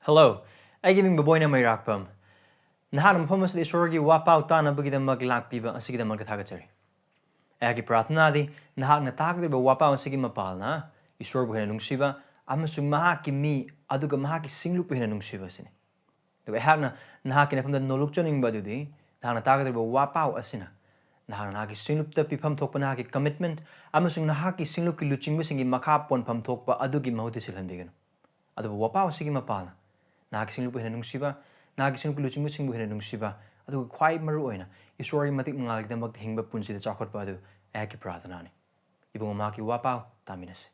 Hello, I give him Boboy Nameirakpam. Nahan Pumas the Sorgi Wapau Tana Bugida Maglak Piba and Sigida Markatagatory. Agi Prathnadi, Nahan attack the Wapau and Sigima Palna, Isor Buhenung Shiva, Amasum Mahaki me, Aduga Mahaki Singlupenung Shiva Sin. The Wehana Nahakin from the Nolukchoning Badudi, Nahan attack the Wapau Asina. Nahanaki Sinupta Pipam Topanaki commitment, Amasung Nahaki Singluki Luching missing in Makap one Pam Tokpa Adugi Mahotisilandigan. Adu Wapau Sigima Palna. Nagising lupa hinanung siba, nagising lupa luching musing hinanung siba, adu quite maruoina, isori matik mangalig na maghingba punsi da chakot pa adu, eki prathanani. Ibang umaki wapaw, taminas.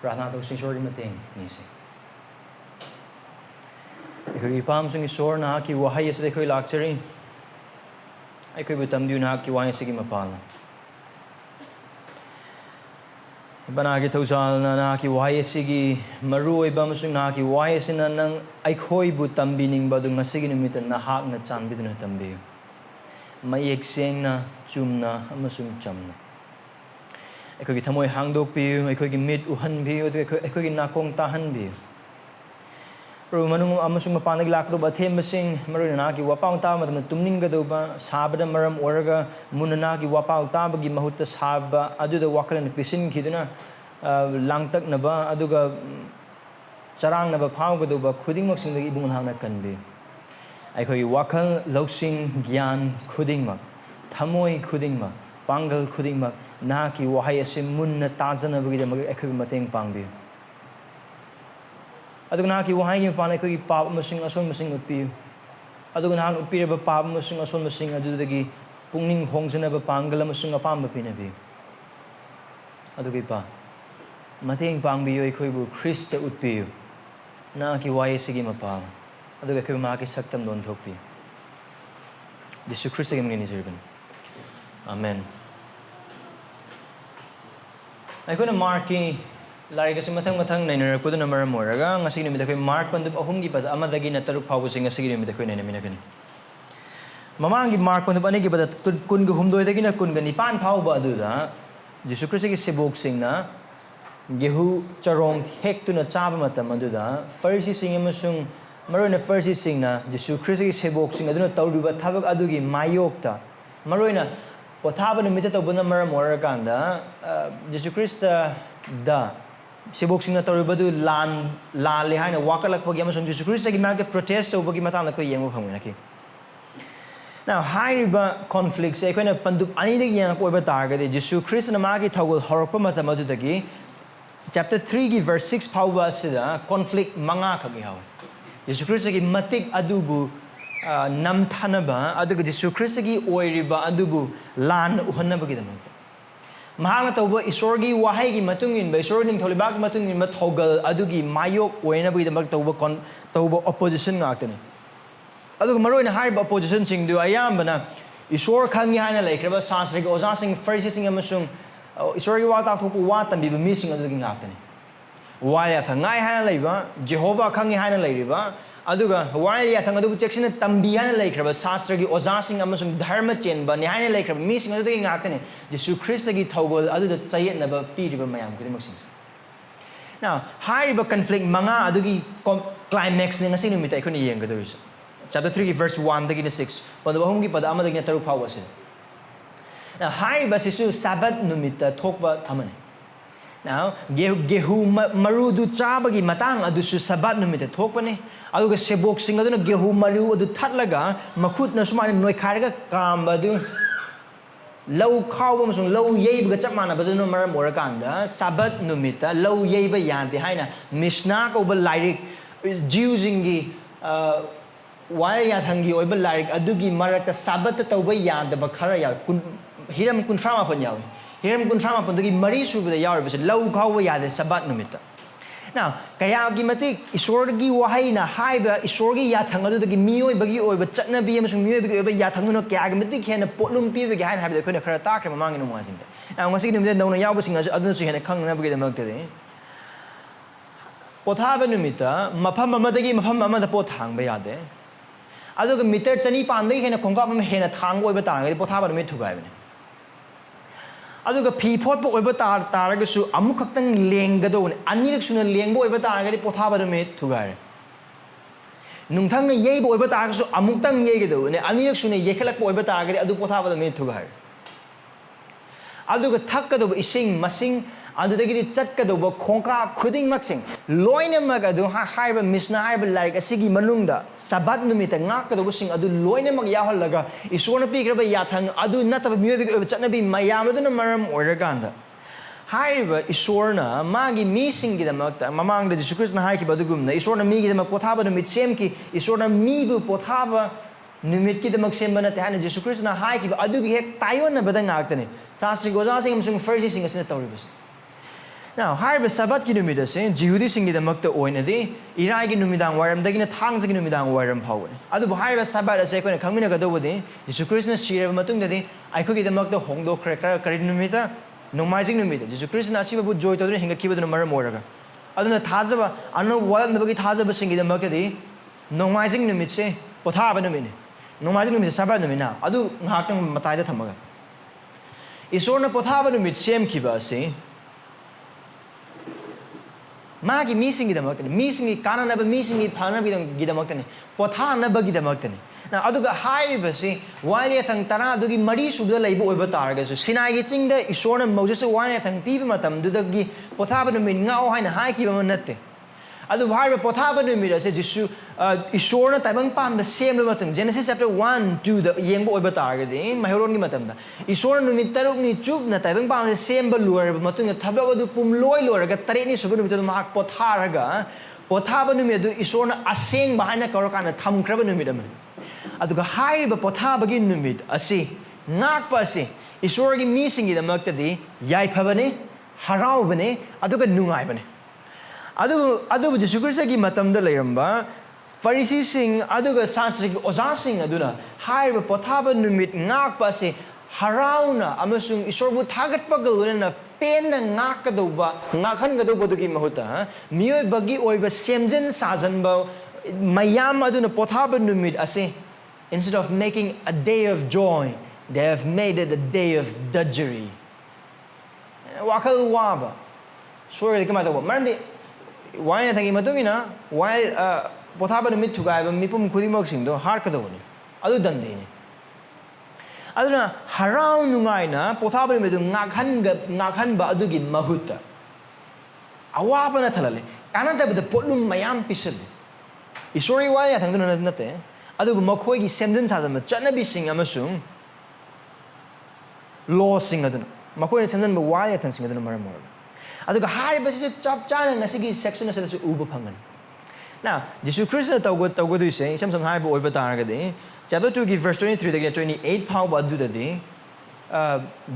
Pratna to sing sorry mating nisi. Ikoi pam sung isor na ki wahai sa ikoi lakchari. Ay koi butam diu na ki wahai sige mapala. Ibanagi tausal na ki wahai sige maru ibam sung na ki wahai sina nang ay koi butam bining badung na sige numitan na hak na chan bidu na tambi. May ekseng na chum na amasung cham na. Ekoi thamoy hangdok piu, ekoi mit uhan piu, ekoi nakong tahan piu. Prabhu manung amasung mapanag lakdo ba them basing maru na ki wapaw ta matam tumning ga do ba sabada maram oraga munana ki wapaw ta bagi mahutta saba adu da wakalan pisin khiduna langtak na ba aduga charang na ba phaw ga do ba khuding mak sing da ibung hang na kan bi ekoi wakal loksing gyan khuding mak thamoy khuding mak pangal khuding mak na ki wahai asim munna tazana bagi da mag ekoi mateng pangbi adugna ki wahai ki panai ko ki pap masing ason masing utpi adugna han utpi ba pap masing ason masing adudagi pungning hongsana ba pangala masing apam ba pinabi adugi pa mateng pangbi yoi khoi bu Krista utpi na ki wahai sigi mapa aduga ko ma ki saktam don thokpi Jisu Krista gi mini zirban amen ai ko na marki Lari kasi matang-matang nainaragpo doon na maramoraga. Nga sige namin ako'y mark pandub ahungi pa amadagi na taruk pawusing nga sige namin ako'y nainamin agani. Mamangi mark pandub anigi pa kun gahumdoy dagi na kun ganipan paw ba aduda. Jisu Kristo ki siboksing na gehu charong hektu na chaba matam aduda. Farsi sing amasung maroy na farsi sing na Jisu Kristo ki siboksing aduna tawduba tabag adugi mayokta. Maroy na potaba na mita tawbo na maramoraga kanda Jisu Kristo da Siboksing na tarubadu lali hai na wakalak pag yamasong Jisu Kristo gi mag protest o bagi matang na ko yemo phamuna ki. Now haiba conflicts e ko na pandup ani dagi yang ko ba targa de Jisu Kristo na magi thawul horokpa matam adu dagi chapter 3 gi verse 6 pawba sida conflict manga khagi haw. Jisu Kristo gi matik adubu namthanaba aduga Jisu Kristo gi oiriba adubu lan uhanna bagi damang Mahal tauba isorgi wahai gi matungin ba isor ning tholibak matungin ma thogal adugi mayok oina bi damak tauba opposition ngaktani aduga maroina haiba opposition sing du ayam bana isor khangi haina laikraba sasri go oja sing pharisee sing amasung isorgi wa ta thopu wa tambi bi mi sing adugi ngaktani waya thangai haina laiba Jehovah khangi haina lairiba aduga waya thangadu chection tambi haina laikraba sasri go oja sing amasung dharma chen ba ni haina laikraba mi sing adugi ngaktani Jisu Kristo gi thawgol aduda chayet na ba piriba mayam kudimok sing now haiba conflict manga adugi climax ni ngasi numita ikon iyeng gadurisa chapter 3 verse 1 dagi na 6 padu bahum gi pada amadagi na taru phawas now haiba sisu Sabbath numita thokba amane now gehu marudu chabagi matang adusu Sabbath numita thokpane aduga sebok sing aduna gehu maru adu thatlaga makhut na sumani noikharaga kamba du Lau kau amasung lau yei ba chap mana badun maram orakanda Sabbath numita lau yei ba yanti haina Mishnah ko ba lyric using gi wal ya thangi oi ba lyric adugi marakta Sabbath ta ba yanda ba khara ya hiram kuntrama pan yawi hiram kuntrama pan dugi mari su ba yawi ba lau kau ba yade Sabbath numita Now, kaya gi mati isorgi wahai na haiba isorgi yathang adu dagi mioi bagi oiba chatna bi amasung mioi bagi oiba yathang no kaya gi mati khena potlum pi bagi hain habi khona khara takre mamang no masing de na ngasi numde nona yaw basing adu su hena khang na bagi de mak de pothaba numita mafam amadagi mafam amada pot hang ba yade adu ga meter chani pandai hena khongka ma hena thang oiba tang ga pothaba numit thugai bane aduga phi phot po oiba tar ga su amuk khaktan lengado ne anirak suna lengbo oiba tar ga di pothaba me thugai nungthang ye bo oiba tar ga su amuk tang ye ga do ne anirak suna ye khalak po oiba tar ga di adu pothaba me thugai aduga thak ga do ising masing adudagi di chat ka do ba khongka khuding maksing loina maga do haiba misna haiba like asigi manungda sabat numita ngak ka do sing adu loina mag yahal laga isona pi graba yathang adu nataba miyobi ko chatna bi mayam adu na maram oraganda haiba isorna magi mi sing gi da makta mamang da Jisu Christ na hai ki badugum na isorna mi gi da pothaba numit sem ki isorna mi bu pothaba numit ki da mak sem bana ta na Jisu Christ na hai ki adu gi hek tayon na badang aktane sastri goza sing sung first sing asina tawribus Now, haiba Sabbath ki numida se Jehudi singi da makta oina di irai ki numidang waram dagina thang sa ki numidang waram phawne. Adu haiba Sabbath ase ko na khangmina ka do di Jisu Christ na siraba matung da di ai ko ki da makta hongdo khra kari numita nomaising numida Jisu Christ na asiba bu joy to hinga ki bu maram oraga. Adu na thajaba anu wal na bagi thajaba singi da makta di nomaising numit se pothaba numine. Nomaising numit Sabbath numina adu ngakang matai da thamaga. Isor na pothaba numit sem ki ba se Magi missing gidamakani missing kana na ba missing phana bidang gidamakani potha na ba gidamakani na aduga haiba si wali thang tara adugi mari subda laibu oiba targa su sinai gi chingda isona moses wali thang pi matam dudagi potha ba no min ngau haina hai ki ba natte adu haiba potha ba no mi se Jisu isona taibang pam da sem lo matung Genesis chapter 1 2 da yengbo oiba targa de mahiron gi matam da isona no mi taruk ni chub na taibang pam da sem ba luar matung thabak adu pum loi loraga tare ni subu mi to mahak potharaga pothaba no mi adu isona Asengba haina korokana thamkraba no mi dam aduga haiba pothaba gi no mi asi ngakpa asi isor gi mi singi da makta di yai phabane harau bane aduga nungai bane adu Jisu Christ gi matam da leramba Pharisee sing aduga sastri gi oza sing aduna haiba pothaba numit ngakpa se harauna amasung isorbu thagat pagaluna pen na ngak do ba ngakhan ga do bodugi mahuta miyoi bagi oiba semjen sajan ba mayam aduna pothaba numit ase instead of making a day of joy they have made it a day of drudgery wakal waba sorry kama do marndi why na thangi matungina while pothaba numit thugai ba mipum khudimok sing do har ka do ni adu dande ni aduna harau nungai na pothaba numit do ngakhan ba adu gi mahuta awaba na thalale kana da potlum mayam pisal isori wa ya thang do na nate adu makhoi gi semden sa da chana bi sing amasung law sing aduna makhoi semden ba wa ya thang sing aduna maram mor aduga hai ba se chap chana ngasi gi section sa su uba phangan now Jisu Christ na tawgo du se sam hai ba oiba tar ga de chapter 2 gi verse 23 da 28 phaw ba du da de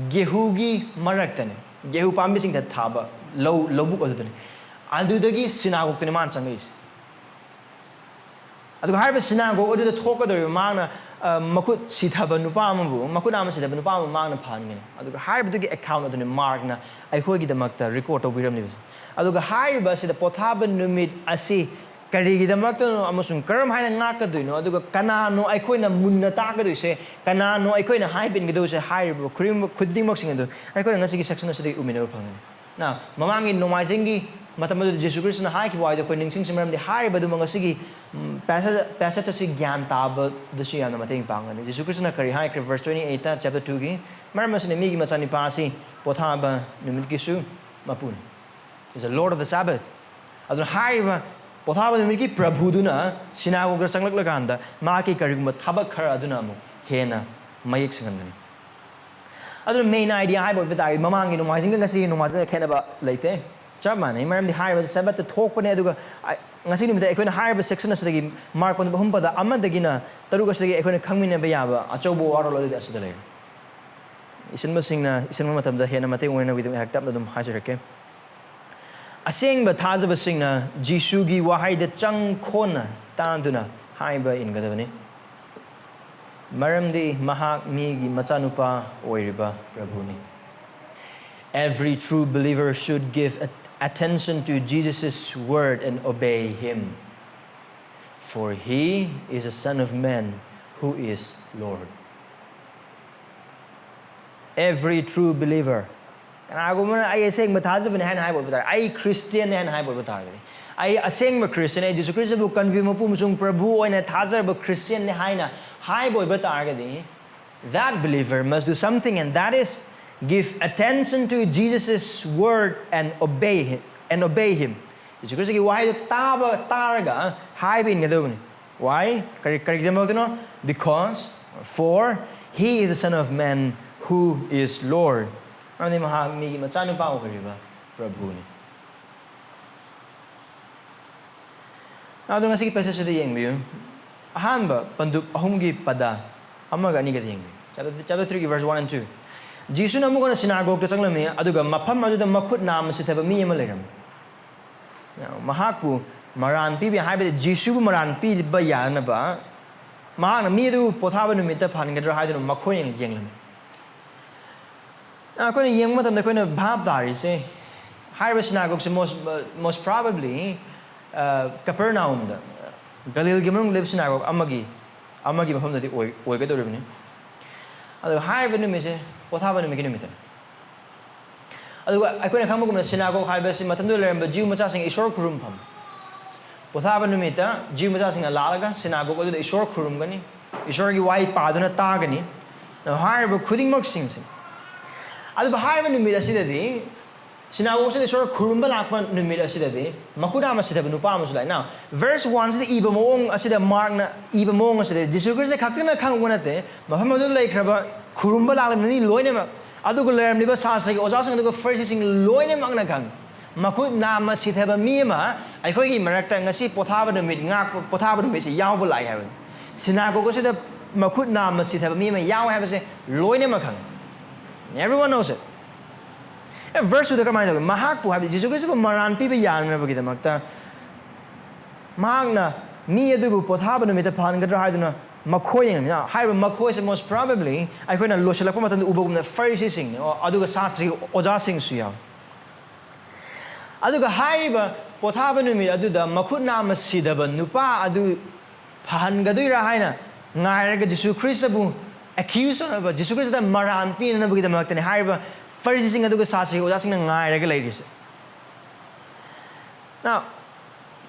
gehu gi marak tane gehu pam bi sing da thaba lobu ko da adu da gi sinagog tane man sang is aduga hai ba sinagog adu da thok da ma na makut sithaba nupa amabu makut ama sithaba nupa ama mangna phani aduga hai ba du gi account adu ne mark na ai khoi gi da makta record of biram ni aduga hai ba se da pothaba numit asi kari gi da makta no amasung karam haina ngak ka duino aduga kana no ai khoi na munna ta ka du se kana no ai khoi na hai bin gi do se hai ba khrim khuding mak sing adu ai khoi ngasi gi section se umina phangani na mamangi nomaising gi matam adu Jisu Christ na hai ki wai da khoi ningsing simram di hai ba du mangasi gi passage si gyan tab da si ana mating pangani Jisu Christ na kari hai verse 28 ta chapter 2 gi maramas ne migi macha nupa si pothaba numit gi su mapun is the Lord of the Sabbath adu hai ba pothaba numit gi Prabhu du na sinagog ga sanglak laganda ma ki kari ma thabak khara aduna mu hena mayek singandani adu main idea hai ba bitai mamangi no maising ga si no ma khena ba leite chap mane maram di hai ba Sabbath ta thok pane aduga ngasi ni mita ekhoina hai ba section asdagi mark pon bahum pada amadagi na taruga asdagi ekhoina khangmina ba ya ba achobo waro lo asda le isin masing na isin matam da hena mate oina widum haktap dum hajrake Asengba thajabasingna Jisu gi waheida changkhonna taduna haiba ingadabani. Maramdi Mahak Meegi Macha Nupa oiriba Prabhu. Every true believer should give attention to Jesus' word and obey him. For he is a Son of Man who is Lord. Every true believer. I Asengba thajabani han haiba batar. I Christian han haiba batar. I Asengba Christian I Jisu Christ bu kanvi mapu musung Prabhu oina thajaba Christian ne haina haiba batar. That believer must do something, and that is give attention to Jesus' word and obey him. Jisu Christ ki why taba taraga haiba ingadabani. Why? Because for he is the Son of Man who is Lord. Mahak Meegi Macha Nupa oiriba Prabhu. Now, the next passage is the Ahanba Pandup Ahumgi Pada Amagani Gading. Chapter 3, verse 1 and 2. Jisu namu kana synagogue to sanglami aduga mafam aduda makut nam sithaba mi amalegam. Now, Mahakpu maran pi bi haiba Jisu maran pi ba yana ba mahak na mi du pothaba numita phangadra haidunu makhoyeng yenglam. Now, when you young the kind of baptized, say, higher synagogues most probably Capernaum, Galil Gimung lives synagogue, Amagi from the Oigadurni. Although higher than me, what happened to make a meter? Although I couldn't come from the synagogue, high best in Matandula, but Jew Matasing a short room pump. What happened to meter, Jew Matasing a Lalaga, synagogue, a short room gunny, a short white pardon a targany. Now, higher but couldn't mock sing. Adu bahaya numit asidadi synagogue se sort kurumba lakman numit asidadi makuda masida nupa masulai. Now verse 1 se iba moong asida mark na iba moong asida Jisu Christ khakna khangwanate mafam adu lai khraba kurumba laklam ni loine mak adu ko lerm liba sa sa oja sang adu first sing loine mak na khang makut na masithaba mi ma ai khoi gi marakta ngasi pothaba numit ngak pothaba numit se yaw bulai ha synagogue se makut na masithaba mi ma yaw ha se loine mak khang. Everyone knows it. And verse 2 Mahak pu habi Jisu Christ maran pi ba yan na bagida makta mahak na mi adu pothaba no mita phan gadra haiduna makhoyeng na haiba makhoy se most probably I koina losalak pa matan ubagum na Pharisee sing o aduga sastri oja sing suya aduga haiba pothaba no mita aduda makut na masidaba nupa adu phan gaduira haina ngairaga Jisu Christ bu accused of Jisu Christ the maran pi na bagida makta ni haiba Pharisee sing aduga sastri oja sing na ngairaga ladies. Now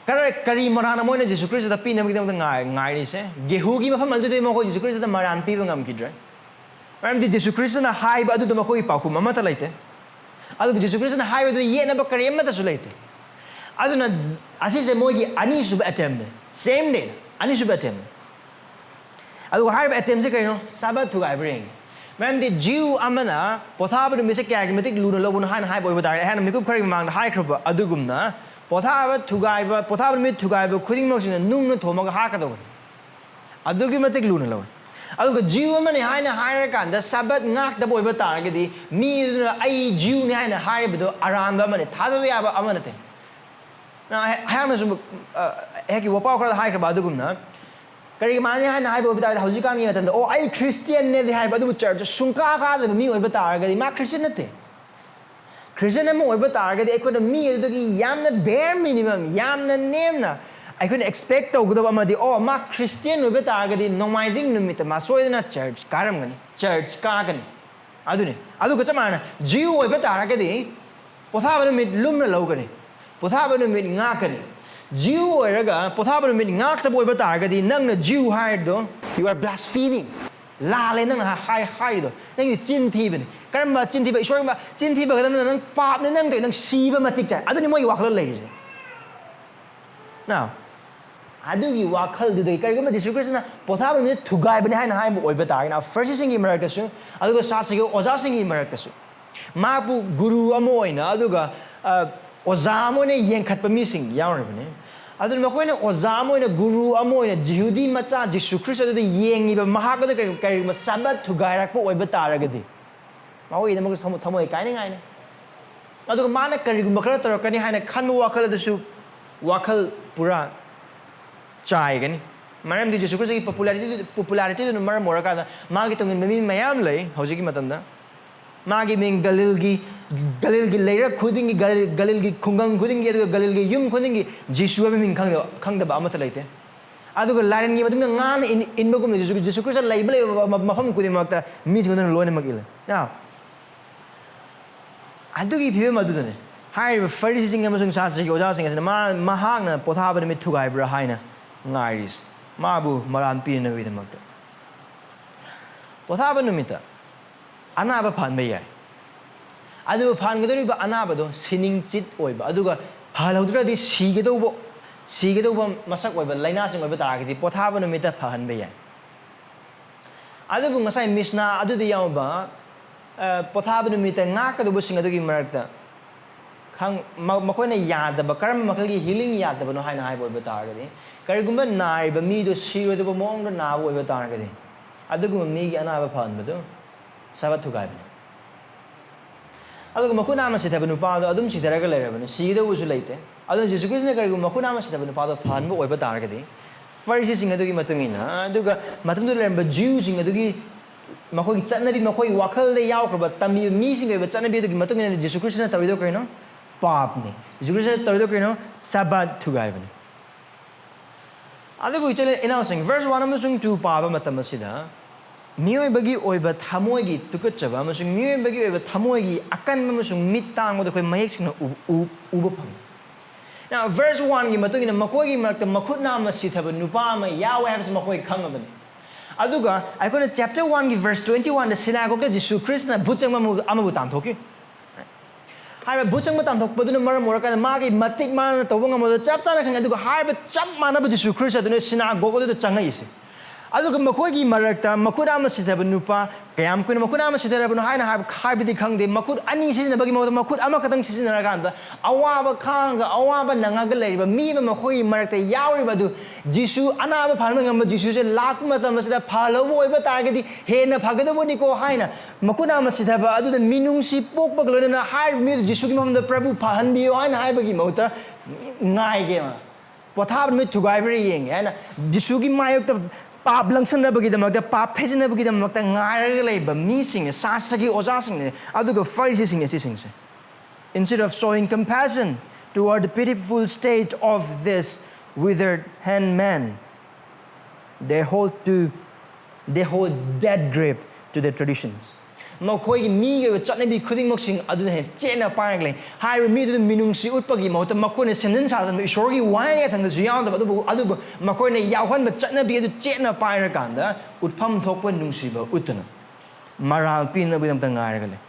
Kari marana mo na Jisu Christ da pi na bagida makta ngai se gehu gi mafam adu de mo ko Jisu Christ da maran pi bangam kidra maram di Jisu Christ na haiba adu ma ko ipa ku mama ta laite adu Jisu Christ na haiba du ye na ba kari amma ta sulaite adu na asi se mo gi ani sub attempt same day ani sub attempt adu haiba attempt se kai no Sabbath to I bring maram di Jew amana pothaba du mi se kya gi metik lu no lo bu na haiba oi ba da han mi ku khari mang na hai khroba adu gumna pothaba thugaiba pothaba mi thugaiba khuding mo sina nung no thoma ga ha ka do adu gi metik lu na lo adu ga Jew amani hai na hai ra kan da Sabbath ngak da boi ba ta ga di mi ai Jew ni hai na hai ba do aran ba mane tha da ya ba amana te na hai na sum he ki wo pa khra hai khra ba adu gumna kari mani hai na hai bo ba da hauji kan ngi ta o ai Christian ne di hai ba du church sungka ka da mi oi ba ta ga di ma Christian ne te Christian am oi ba ta ga di ko da mi do gi yam na bare minimum yam na name na I couldn't expect to go ma di oh ma Christian oi ba ta ga di nomising numit ma so na church karam gani church ka gani adu ne adu ko chama na Jew oi ba ta ga di potha ba numit lum na lo gani potha ba numit nga gani Jew oi ra ga potha ba numit nga ta oi ba ta ga di nang na Jew hai do you are blaspheming la le nang hai do nang you chin thi ba karam ba chin thi ba ishwar ba chin thi ba ga nang pap ne nang dai nang si ba matik chai adu ni moi wakhal lai ri now adu gi wakhal du dai kar ga ma Jisu Christ na potha ba mi thugai ba ni hai na hai bo oi ba ta na first sing gi marak ta su adu ga sa sing gi oja sing gi marak ta su ma pu guru amo oi na adu ga oja mo ne yen khat pa mi sing yaw ra ba ne adu ma ko ne oja mo ne guru amo oi na Jehudi macha Jisu Christ adu yeng gi ba mahak da kar ma Sabbath thugai rak po oi ba ta ra ga di ma oi da ma ko thamoi kai ne ngai ne ꯑꯗꯨꯒ ꯃꯥꯅ ꯀꯔꯤꯒꯨꯝꯕ ꯈꯔ ꯇꯧꯔꯛꯀꯅꯤ ꯍꯥꯏꯅ ꯈꯟꯕ ꯋꯥꯈꯜ ꯑꯗꯨꯁꯨ ꯋꯥꯈꯜ ꯄꯨꯔꯥ ꯆꯥꯏꯒꯅꯤ ꯃꯔꯝꯗꯤ ꯖꯤꯁꯨ ꯈ꯭ꯔꯤꯁꯇꯒꯤ ꯄꯣꯄꯨꯂꯥꯔꯤꯇꯤꯗꯨꯅ ꯃꯔꯝ ꯑꯣꯏꯔꯀꯥꯟꯗ ꯃꯥꯒꯤ ꯇꯨꯡꯏꯟꯕ ꯃꯤ ꯃꯌꯥꯝ ꯂꯩ ꯍꯧꯖꯤꯛꯀꯤ ꯃꯇꯝꯗ ꯃꯥꯒꯤ ꯃꯤꯡ ꯒꯂꯤꯜꯒꯤ ꯂꯩꯔꯛ ꯈꯨꯗꯤꯡꯒꯤ ꯒꯂꯤꯜꯒꯤ ꯈꯨꯡꯒꯪ ꯈꯨꯗꯤꯡꯒꯤ ꯑꯗꯨꯒ ꯒꯂꯤꯜꯒꯤ ꯌꯨꯝ ꯈꯨꯗꯤꯡꯒꯤ ꯖꯤꯁꯨ ꯍꯥꯏꯕ ꯃꯤꯡ ꯈꯪꯗꯕ ꯑꯃꯠꯇ ꯂꯩꯇꯦ ꯑꯗꯨꯒ ꯂꯥꯏꯔꯟꯒꯤ ꯃꯇꯨꯡꯗ ꯉꯥꯅ ꯏꯟꯕꯒꯨꯝꯅ ꯖꯤꯁꯨ ꯈ꯭ꯔꯤꯁꯇ ꯂꯩꯕ ꯃꯐꯝ ꯈꯨꯗꯤꯡꯃꯛꯇ ꯃꯤꯁꯤꯡꯗꯨꯅ ꯂꯣꯏꯅꯃꯛ ꯏꯜꯂꯦ ꯑꯗꯨꯒꯤ ꯐꯤꯕꯝ ꯑꯗꯨꯗꯅꯦ ꯍꯥꯏꯔꯤꯕ ꯐꯔꯤꯁꯤꯁꯤꯡ ꯑꯃꯁꯨꯡ ꯁꯥꯁꯇ꯭ꯔꯒꯤ ꯑꯣꯖꯥꯁꯤꯡ ꯑꯁꯤꯅ ꯃꯍꯥꯛꯅ ꯄꯣꯊꯥꯕ ꯅꯨꯃꯤꯠ ꯊꯨꯒꯥꯏꯕ꯭ꯔꯥ ꯍꯥꯏꯅ ꯉꯥꯏꯔꯤꯁꯤ ꯃꯥꯕꯨ ꯃꯔꯥꯟ ꯄꯤꯅꯕꯒꯤꯗꯃꯛꯇ ꯄꯣꯊꯥꯕ ꯅꯨꯃꯤꯠꯇ ꯑꯅꯥꯕ ꯐꯍꯟꯕ ꯌꯥꯏ ꯑꯗꯨꯕꯨ ꯐꯍꯟꯒꯗꯧꯔꯤꯕ ꯑꯅꯥꯕꯗꯣ ꯁꯤꯅꯤꯡ ꯆꯤꯠ ꯑꯣꯏꯕ ꯑꯗꯨꯒ ꯐꯍꯜꯍꯧꯗ꯭ꯔꯗꯤ ꯁꯤꯒꯗꯧꯕ ꯃꯁꯛ ꯑꯣꯏꯕ ꯂꯥꯏꯅꯥꯁꯤꯡ ꯑꯣꯏꯕ ꯇꯥꯔꯒꯗꯤ ꯄꯣꯊꯥꯕ ꯅꯨꯃꯤꯠꯇ ꯐꯍꯟꯕ ꯌꯥꯏ ꯑꯗꯨꯕꯨ ꯉꯁꯥꯏ ꯃꯤꯁꯅꯥ ꯑꯗꯨꯗ ꯌꯥꯎꯕ ꯄꯣꯊꯥꯕ ꯅꯨꯃꯤꯠꯇ ꯉꯥꯛꯀꯗꯧꯕꯁꯤꯡ ꯑꯗꯨꯒꯤ ꯃꯔꯛꯇ ꯃꯈꯣꯏꯅ ꯌꯥꯗꯕ ꯀꯔꯝꯕ ꯃꯈꯜꯒꯤ ꯍꯤꯂꯤꯡ ꯌꯥꯗꯕꯅꯣ ꯍꯥꯏꯅ ꯍꯥꯏꯕ ꯑꯣꯏꯕ ꯇꯥꯔꯒꯗꯤ ꯀꯔꯤꯒꯨꯝꯕ ꯅꯥꯔꯤꯕ ꯃꯤꯗꯣ ꯁꯤꯔꯣꯏꯗꯕ ꯃꯑꯣꯡꯗ ꯅꯥꯕ ꯑꯣꯏꯕ ꯇꯥꯔꯒꯗꯤ ꯑꯗꯨꯒꯨꯝꯕ ꯃꯤꯒꯤ ꯑꯅꯥꯕ ꯐꯍꯟꯕꯗꯨ ꯁꯕꯠ ꯊꯨꯒꯥꯏꯕꯅꯤ ꯑꯗꯨꯒ ꯃꯈꯨꯠ ꯅꯥꯝꯃ ꯁꯤꯊꯕ ꯅꯨꯄꯥꯗꯣ ꯑꯗꯨꯝ ꯁꯤꯊꯔꯒ ꯂꯩꯔꯕꯅꯤ ꯁꯤꯒꯗꯧꯕꯁꯨ ꯂꯩꯇꯦ ꯑꯗꯨꯅ ꯖꯤꯁꯨ ꯈ꯭ꯔꯤꯁꯇꯅ ꯀꯔꯤꯒꯨꯝꯕ ꯃꯈꯨꯠ ꯅꯥꯝꯃ ꯁꯤꯊꯕ ꯅꯨꯄꯥꯗꯣ ꯐꯍꯟꯕ ꯑꯣꯏꯕ ꯇꯥꯔꯒꯗꯤ ꯐꯔꯤꯁꯤꯁꯤꯡ ꯑꯗꯨꯒꯤ ꯃꯇꯨꯡ ꯏꯟꯅ ꯑꯗꯨꯒ ꯃꯇꯝꯗꯨꯗ ꯂꯩꯔꯝꯕ ꯖ꯭ꯌꯨꯁꯤꯡ ꯑꯗꯨꯒꯤ ꯃꯈꯣꯏꯒꯤ ꯆꯠꯅꯕꯤ ꯃꯈꯣꯏꯒꯤ ꯋꯥꯈꯜꯗ ꯌꯥꯎꯈ꯭ꯔꯕ ꯇꯝꯕꯤꯕ ꯃꯤꯁꯤꯡꯒꯤ ꯑꯣꯏꯕ ꯆꯠꯅꯕꯤ ꯑꯗꯨꯒꯤ ꯃꯇꯨꯡ ꯏꯟꯅ ꯖꯤꯁꯨ ꯈ꯭ꯔꯤꯁꯇꯅ ꯇꯧꯔꯤꯗꯣ ꯀꯔꯤꯅꯣ ꯄꯥꯞꯅꯤ ꯖꯤꯁꯨ ꯈ꯭ꯔꯤꯁꯇꯅ ꯇꯧꯔꯤꯗꯣ ꯀꯔꯤꯅꯣ ꯁꯕꯠ ꯊꯨꯒꯥꯏꯕꯅꯤ ꯑꯗꯨꯕꯨ ꯏꯆꯤꯜ ꯏꯅꯥꯎꯁꯤꯡ ꯚꯔꯁ 1 ꯑꯃꯁꯨꯡ 2 ꯄꯥꯕ ꯃꯇꯝ ꯑꯁꯤꯗ ꯃꯤꯑꯣꯏꯕꯒꯤ ꯑꯣꯏꯕ ꯊꯃꯣꯏꯒꯤ ꯇꯨꯀꯠꯆꯕ ꯑꯃꯁꯨꯡ ꯃꯤꯑꯣꯏꯕꯒꯤ ꯑꯣꯏꯕ ꯊꯃꯣꯏꯒꯤ ꯑꯀꯟꯕ ꯑꯃꯁꯨꯡ ꯃꯤꯠ ꯇꯥꯡꯕꯗ ꯑꯩꯈꯣꯏ ꯃꯌꯦꯛ ꯁꯦꯡꯅ ꯎꯕ ꯐꯪꯉꯤ ꯚꯔꯁ 1ꯒꯤ ꯃꯇꯨꯡ ꯏꯟꯅ ꯃꯈꯣꯏꯒꯤ ꯃꯔꯛꯇ ꯃꯈꯨꯠ ꯅꯥꯝꯃ ꯁꯤꯊꯕ ꯅꯨꯄꯥ ꯑꯃ ꯌꯥꯎꯋꯦ ꯍꯥꯏꯕꯁꯤ ꯃꯈꯣꯏ ꯈꯪꯉꯕꯅꯤ ꯑꯗꯨꯒ ꯑꯩꯈꯣꯏꯅ ꯆꯦꯞꯇꯔ 1ꯒꯤ ꯚꯔꯁ 21ꯗ ꯁꯤꯅꯥꯒꯣꯒꯇ ꯖꯤꯁꯨ ꯈ꯭ꯔꯤꯁꯇꯅ ꯚꯨꯠ ꯆꯪꯕ ꯑꯃꯕꯨ ꯇꯥꯟꯊꯣꯛꯈꯤ ꯍꯥꯏꯔꯤꯕ ꯚꯨꯠ ꯆꯪꯕ ꯇꯥꯟꯊꯣꯛꯄꯗꯨꯅ ꯃꯔꯝ ꯑꯣꯏꯔꯀꯥꯟꯗ ꯃꯥꯒꯤ ꯃꯇꯤꯛ ꯃꯥꯅ ꯇꯧꯕ ꯉꯝꯕꯗꯣ ꯆꯞ ꯆꯥꯅ ꯈꯪꯉꯤ ꯑꯗꯨꯒ ꯍꯥꯏꯔꯤꯕ ꯆꯞ ꯃꯥꯟꯅꯕ ꯖꯤꯁꯨ ꯈ꯭ꯔꯤꯁꯇ ꯑꯗꯨꯅ ꯁꯤꯅꯥꯒꯣꯒ ꯑꯗꯨꯗ ꯆꯪꯉꯛꯏꯁꯦ ꯑꯗꯨꯒ ꯃꯈꯣꯏꯒꯤ ꯃꯔꯛꯇ ꯃꯈꯨꯠ ꯑꯃ ꯁꯤꯊꯕ ꯅꯨꯄꯥ ꯀꯌꯥꯝ ꯀꯨꯏꯅ ꯃꯈꯨꯠ ꯑꯃ ꯁꯤꯊꯔꯕꯅꯣ ꯍꯥꯏꯕꯗꯤ ꯈꯪꯗꯦ ꯃꯈꯨꯠ ꯑꯅꯤ ꯁꯤꯖꯤꯟꯅꯕꯒꯤ ꯃꯍꯨꯠꯇ ꯃꯈꯨꯠ ꯑꯃꯈꯛꯇꯪ ꯁꯤꯖꯤꯟꯅꯔꯀꯥꯟꯗ ꯑꯋꯥꯕ ꯈꯥꯡꯉꯒ ꯑꯋꯥꯕ ꯅꯪꯉꯒ ꯂꯩꯔꯤꯕ ꯃꯤ ꯑꯃ ꯃꯈꯣꯏꯒꯤ ꯃꯔꯛꯇ ꯌꯥꯎꯔꯤꯕ ꯑꯗꯨ ꯖꯤꯁꯨ ꯑꯅꯥꯕ ꯐꯍꯟꯕ ꯉꯝꯕ ꯖꯤꯁꯨꯁꯦ ꯂꯥꯛꯄ ꯃꯇꯝ ꯑꯁꯤꯗ ꯐꯍꯜꯍꯧꯕ ꯑꯣꯏꯕ ꯇꯥꯔꯒꯗꯤ ꯍꯦꯟꯅ ꯐꯒꯗꯕꯅꯤꯀꯣ ꯍꯥꯏꯅ ꯃꯈꯨꯠ ꯑꯃ ꯁꯤꯊꯕ ꯑꯗꯨꯗ ꯃꯤꯅꯨꯡꯁꯤ ꯄꯣꯛꯄꯒ ꯂꯣꯏꯅꯅ ꯍꯥꯏꯔꯤꯕ ꯃꯤꯗꯨ ꯖꯤꯁꯨꯒꯤ ꯃꯐꯝꯗ ꯄ꯭ꯔꯚꯨ ꯐꯍꯟꯕꯤꯌꯣ ꯍꯥꯏꯅ ꯍꯥꯏꯕꯒꯤ ꯃꯍꯨꯠꯇ ꯉꯥꯏꯒꯦ ꯄꯣꯊꯥꯕ ꯅꯨꯃꯤꯠ ꯊꯨꯒꯥꯏꯕ꯭ꯔꯥ ꯌꯦꯡꯒꯦ ꯍꯥꯏꯅ ꯖꯤꯁꯨꯒꯤ ꯃꯥꯌꯣꯛꯇ ꯄꯥꯞ ꯂꯪꯁꯟꯅꯕꯒꯤꯗꯃꯛꯇ ꯄꯥꯞ ꯐꯩꯖꯅꯕꯒꯤꯗꯃꯛꯇ ꯉꯥꯏꯔꯒ ꯂꯩꯕ ꯃꯤꯁꯤꯡꯅꯦ ꯁꯥꯁꯇ꯭ꯔꯒꯤ ꯑꯣꯖꯥꯁꯤꯡꯅꯦ ꯑꯗꯨꯒ ꯐꯔꯤꯁꯤꯁꯤꯡ ꯑꯁꯤꯁꯤꯡꯁꯦ instead of showing compassion toward the pitiful state of this withered handman they hold dead grip to their traditions ꯃꯈꯣꯏꯒꯤ ꯃꯤꯒꯤ ꯑꯣꯏꯕ ꯆꯠꯅꯕꯤ ꯈꯨꯗꯤꯡꯃꯛꯁꯤꯡ ꯑꯗꯨꯅ ꯍꯦꯟꯅ ꯆꯦꯠꯅ ꯄꯥꯏꯔꯒ ꯂꯩ ꯍꯥꯏꯔꯤꯕ ꯃꯤꯗꯨꯗ ꯃꯤꯅꯨꯡꯁꯤ ꯎꯠꯄꯒꯤ ꯃꯍꯨꯠꯇ ꯃꯈꯣꯏꯅ ꯁꯦꯝꯖꯤꯟ ꯁꯥꯖꯤꯟꯕ ꯏꯁꯣꯔꯒꯤ ꯋꯥꯍꯩ ꯌꯥꯊꯪꯗꯁꯨ ꯌꯥꯎꯗꯕ ꯑꯗꯨꯕꯨ ꯃꯈꯣꯏꯅ ꯌꯥꯎꯍꯟꯕ ꯆꯠꯅꯕꯤ ꯑꯗꯨ ꯆꯦꯠꯅ ꯄꯥꯏꯔꯀꯥꯟꯗ ꯎꯠꯐꯝ ꯊꯣꯛꯄ ꯅꯨꯡꯁꯤꯕ ꯎꯠꯇꯨꯅ ꯃꯔꯥꯜ ꯄꯤꯅꯕꯒꯤꯗꯃꯛꯇ ꯉꯥꯏꯔꯒ ꯂꯩ